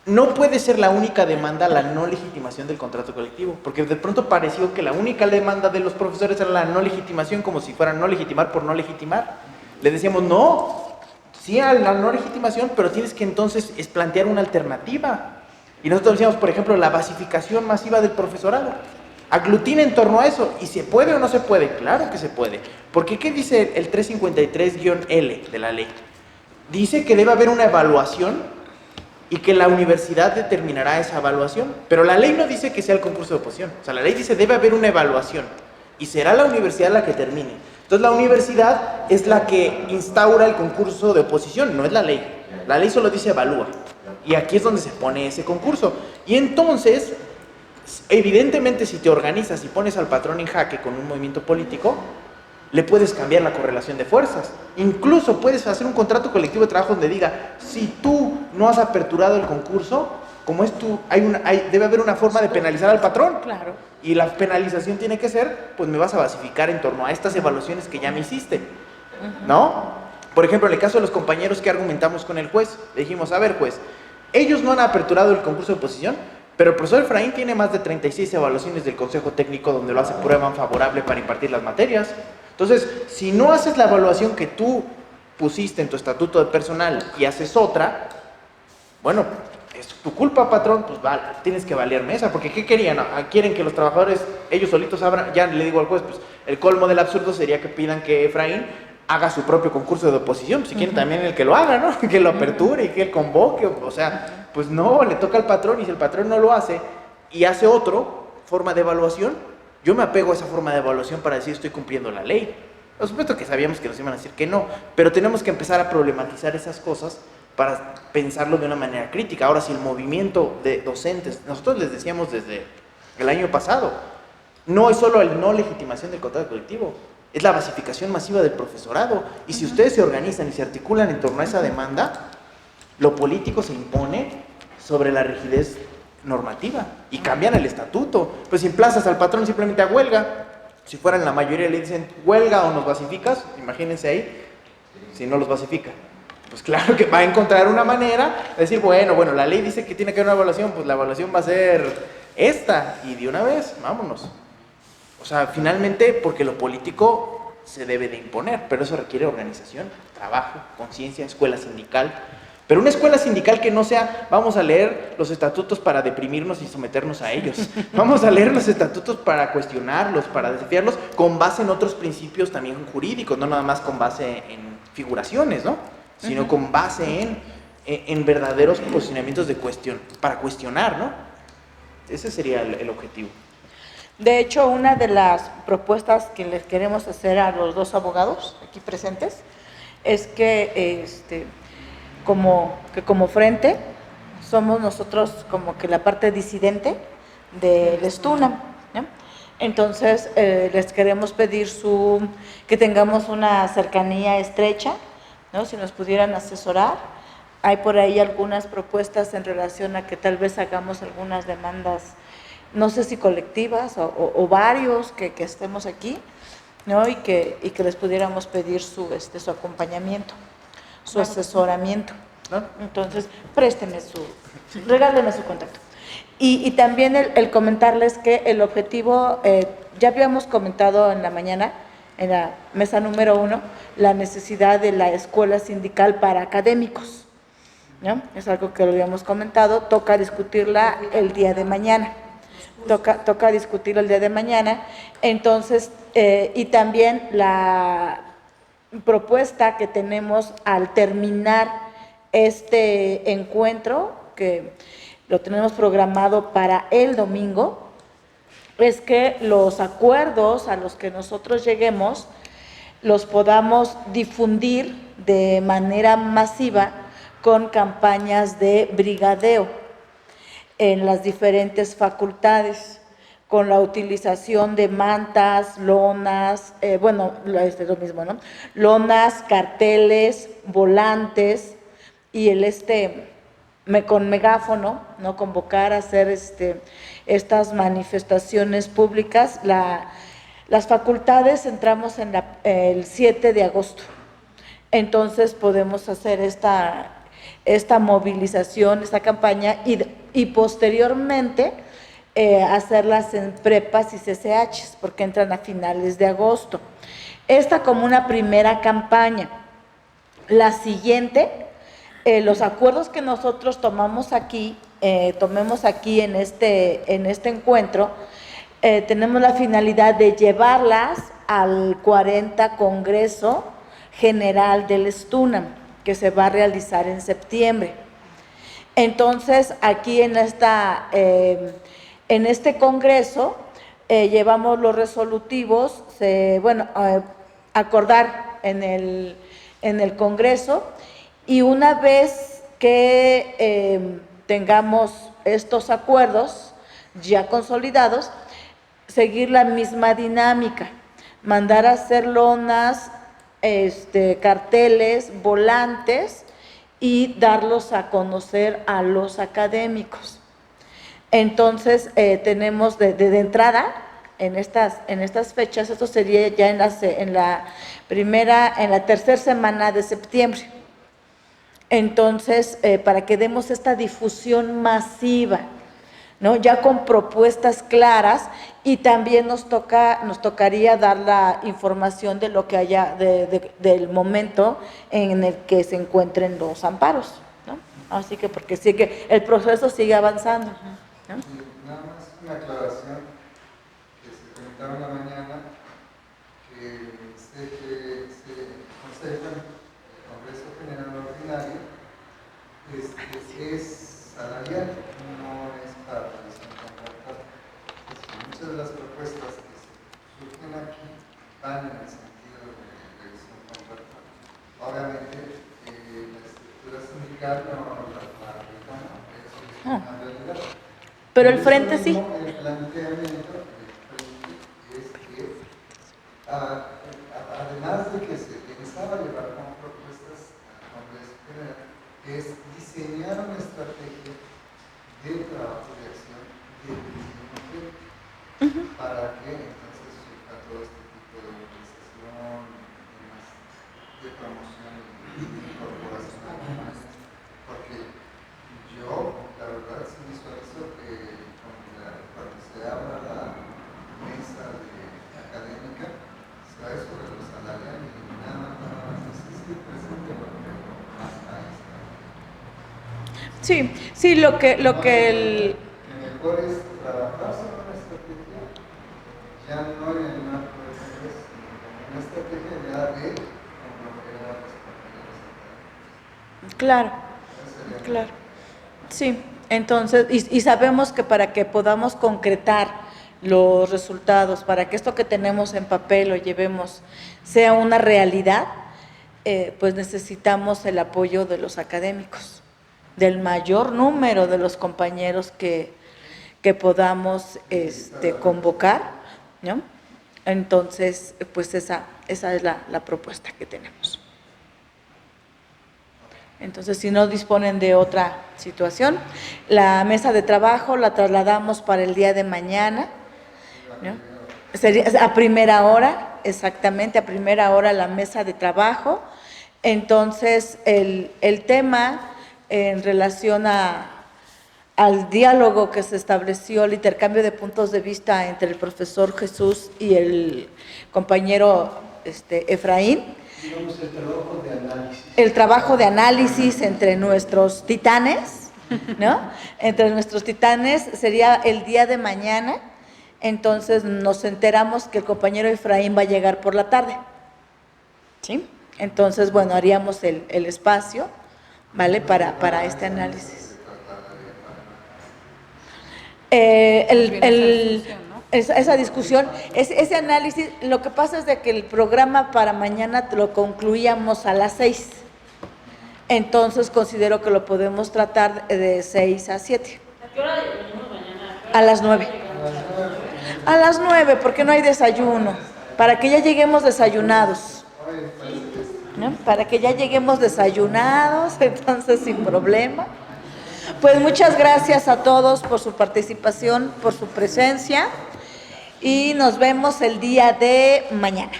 no puede ser la única demanda la no legitimación del contrato colectivo, porque de pronto pareció que la única demanda de los profesores era la no legitimación, como si fuera no legitimar por no legitimar. Les decíamos, no, sí a la no legitimación, pero tienes que entonces plantear una alternativa. Y nosotros decíamos, por ejemplo, la basificación masiva del profesorado. aglutina en torno a eso. ¿Y se puede o no se puede? Claro que se puede. Porque ¿qué dice el 353-L de la ley? Dice que debe haber una evaluación y que la universidad determinará esa evaluación. Pero la ley no dice que sea el concurso de oposición. O sea, la ley dice debe haber una evaluación y será la universidad la que termine. Entonces la universidad es la que instaura el concurso de oposición, no es la ley. La ley solo dice evalúa. Y aquí es donde se pone ese concurso. Y entonces, evidentemente, si te organizas y pones al patrón en jaque con un movimiento político, le puedes cambiar la correlación de fuerzas. Incluso puedes hacer un contrato colectivo de trabajo donde diga, si tú no has aperturado el concurso, como es tú, debe haber una forma de penalizar al patrón. Claro. Y la penalización tiene que ser, pues me vas a basificar en torno a estas evaluaciones que ya me hiciste, ¿no? Por ejemplo, en el caso de los compañeros que argumentamos con el juez, le dijimos, a ver juez, ellos no han aperturado el concurso de oposición, pero el profesor Efraín tiene más de 36 evaluaciones del Consejo Técnico donde lo hace prueba favorable para impartir las materias. Entonces, si no haces la evaluación que tú pusiste en tu estatuto de personal y haces otra, bueno, es tu culpa, patrón, pues vale, tienes que valerme esa, porque ¿qué querían? Quieren que los trabajadores, ellos solitos abran, ya le digo al juez, pues el colmo del absurdo sería que pidan que Efraín haga su propio concurso de oposición, pues si quieren también el que lo haga, ¿no? Que lo aperture y que él convoque, o sea, pues no, le toca al patrón, y si el patrón no lo hace y hace otro forma de evaluación, yo me apego a esa forma de evaluación para decir estoy cumpliendo la ley. Por supuesto que sabíamos que nos iban a decir que no, pero tenemos que empezar a problematizar esas cosas para pensarlo de una manera crítica. Ahora, si el movimiento de docentes, nosotros les decíamos desde el año pasado, no es solo el no legitimación del contrato colectivo, es la basificación masiva del profesorado. Y si ustedes se organizan y se articulan en torno a esa demanda, lo político se impone sobre la rigidez normativa y cambian el estatuto. Pues si emplazas al patrón simplemente a huelga, si fueran la mayoría le dicen huelga o nos basificas, imagínense ahí, si no los basifica. Pues claro que va a encontrar una manera de decir, bueno, la ley dice que tiene que haber una evaluación, pues la evaluación va a ser esta, y de una vez, vámonos. O sea, finalmente, porque lo político se debe de imponer, pero eso requiere organización, trabajo, conciencia, escuela sindical. Pero una escuela sindical que no sea, vamos a leer los estatutos para deprimirnos y someternos a ellos. Vamos a leer los estatutos para cuestionarlos, para desafiarlos, con base en otros principios también jurídicos, no nada más con base en figuraciones, ¿no? Sino con base en verdaderos posicionamientos de cuestión, para cuestionar, ¿no? Ese sería el objetivo. De hecho, una de las propuestas que les queremos hacer a los dos abogados aquí presentes es que como frente somos nosotros como que la parte disidente del STUNAM, ¿no? Entonces les queremos pedir que tengamos una cercanía estrecha, ¿no? Si nos pudieran asesorar. Hay por ahí algunas propuestas en relación a que tal vez hagamos algunas demandas, no sé si colectivas o varios que estemos aquí, ¿no? Y que les pudiéramos pedir su acompañamiento, su asesoramiento, ¿no? Entonces, regáleme su contacto. Y también el comentarles que el objetivo, ya habíamos comentado en la mañana, en la mesa número 1, la necesidad de la escuela sindical para académicos, ¿no? Es algo que lo habíamos comentado, toca discutirla el día de mañana. Toca discutirlo el día de mañana. Entonces, y también la propuesta que tenemos al terminar este encuentro, que lo tenemos programado para el domingo, es que los acuerdos a los que nosotros lleguemos los podamos difundir de manera masiva con campañas de brigadeo en las diferentes facultades, con la utilización de mantas, lonas, lo mismo, ¿no? Lonas, carteles, volantes y con megáfono, ¿no? Convocar a hacer estas manifestaciones públicas. Las facultades entramos el 7 de agosto, entonces podemos hacer esta movilización, esta campaña y posteriormente hacerlas en prepas y CCHs, porque entran a finales de agosto. Esta como una primera campaña. La siguiente, los acuerdos que nosotros tomemos aquí en este encuentro, tenemos la finalidad de llevarlas al 40 Congreso General del STUNAM, que se va a realizar en septiembre. Entonces, aquí en este congreso llevamos los resolutivos, acordar en el congreso, y una vez que tengamos estos acuerdos ya consolidados, seguir la misma dinámica, mandar a hacer lonas, carteles, volantes, y darlos a conocer a los académicos. Entonces, tenemos de entrada, en estas fechas, esto sería ya en la tercera semana de septiembre. Entonces, para que demos esta difusión masiva, ¿no? Ya con propuestas claras, y también nos tocaría dar la información de lo que haya, del momento en el que se encuentren los amparos, ¿no? Así que, porque sí que el proceso sigue avanzando, ¿no? Sí, nada más una aclaración que se comentaba en la mañana, que se aconseja el Congreso General Ordinario es salarial, no es para revisión contractual. Muchas de las propuestas que surgen aquí van en el sentido de revisión contractual. Obviamente, la estructura sindical no la aplica, eso es una realidad. Pero el frente sí. El planteamiento del frente es que, además de que se pensaba llevar como propuestas al Congreso General, es diseñar una estrategia de trabajo de acción de para que entonces surja todo este tipo de organización, de promoción y de incorporación a la masa. Porque yo, la verdad, sí visualizo que cuando se abra la mesa académica, se va sobre los salariales y nada más es presente porque más hay. Sí, lo que el... Mejor es trabajar sobre una estrategia, ya no en una propuesta, sino como una estrategia ya de comprometer a los compañeros. Claro. Sí, entonces, y sabemos que para que podamos concretar los resultados, para que esto que tenemos en papel lo llevemos, sea una realidad, pues necesitamos el apoyo de los académicos, del mayor número de los compañeros que podamos convocar, ¿no? Entonces, pues esa es la propuesta que tenemos. Entonces, si no disponen de otra situación, la mesa de trabajo la trasladamos para el día de mañana, ¿no? Sería a primera hora, exactamente, a primera hora la mesa de trabajo. Entonces, el tema en relación al diálogo que se estableció, el intercambio de puntos de vista entre el profesor Jesús y el compañero Efraín, digamos, el trabajo de análisis. El trabajo de análisis entre nuestros titanes, ¿no? Entre nuestros titanes sería el día de mañana. Entonces nos enteramos que el compañero Efraín va a llegar por la tarde, ¿sí? Entonces, bueno, haríamos el espacio, ¿vale? Para este análisis. Esa discusión, ese análisis, lo que pasa es de que el programa para mañana lo concluíamos a las 6. Entonces considero que lo podemos tratar de 6 a 7. ¿A qué hora venimos mañana? A las 9. A las 9, porque no hay desayuno. Para que ya lleguemos desayunados, ¿no? Para que ya lleguemos desayunados, entonces sin problema. Pues muchas gracias a todos por su participación, por su presencia, y nos vemos el día de mañana.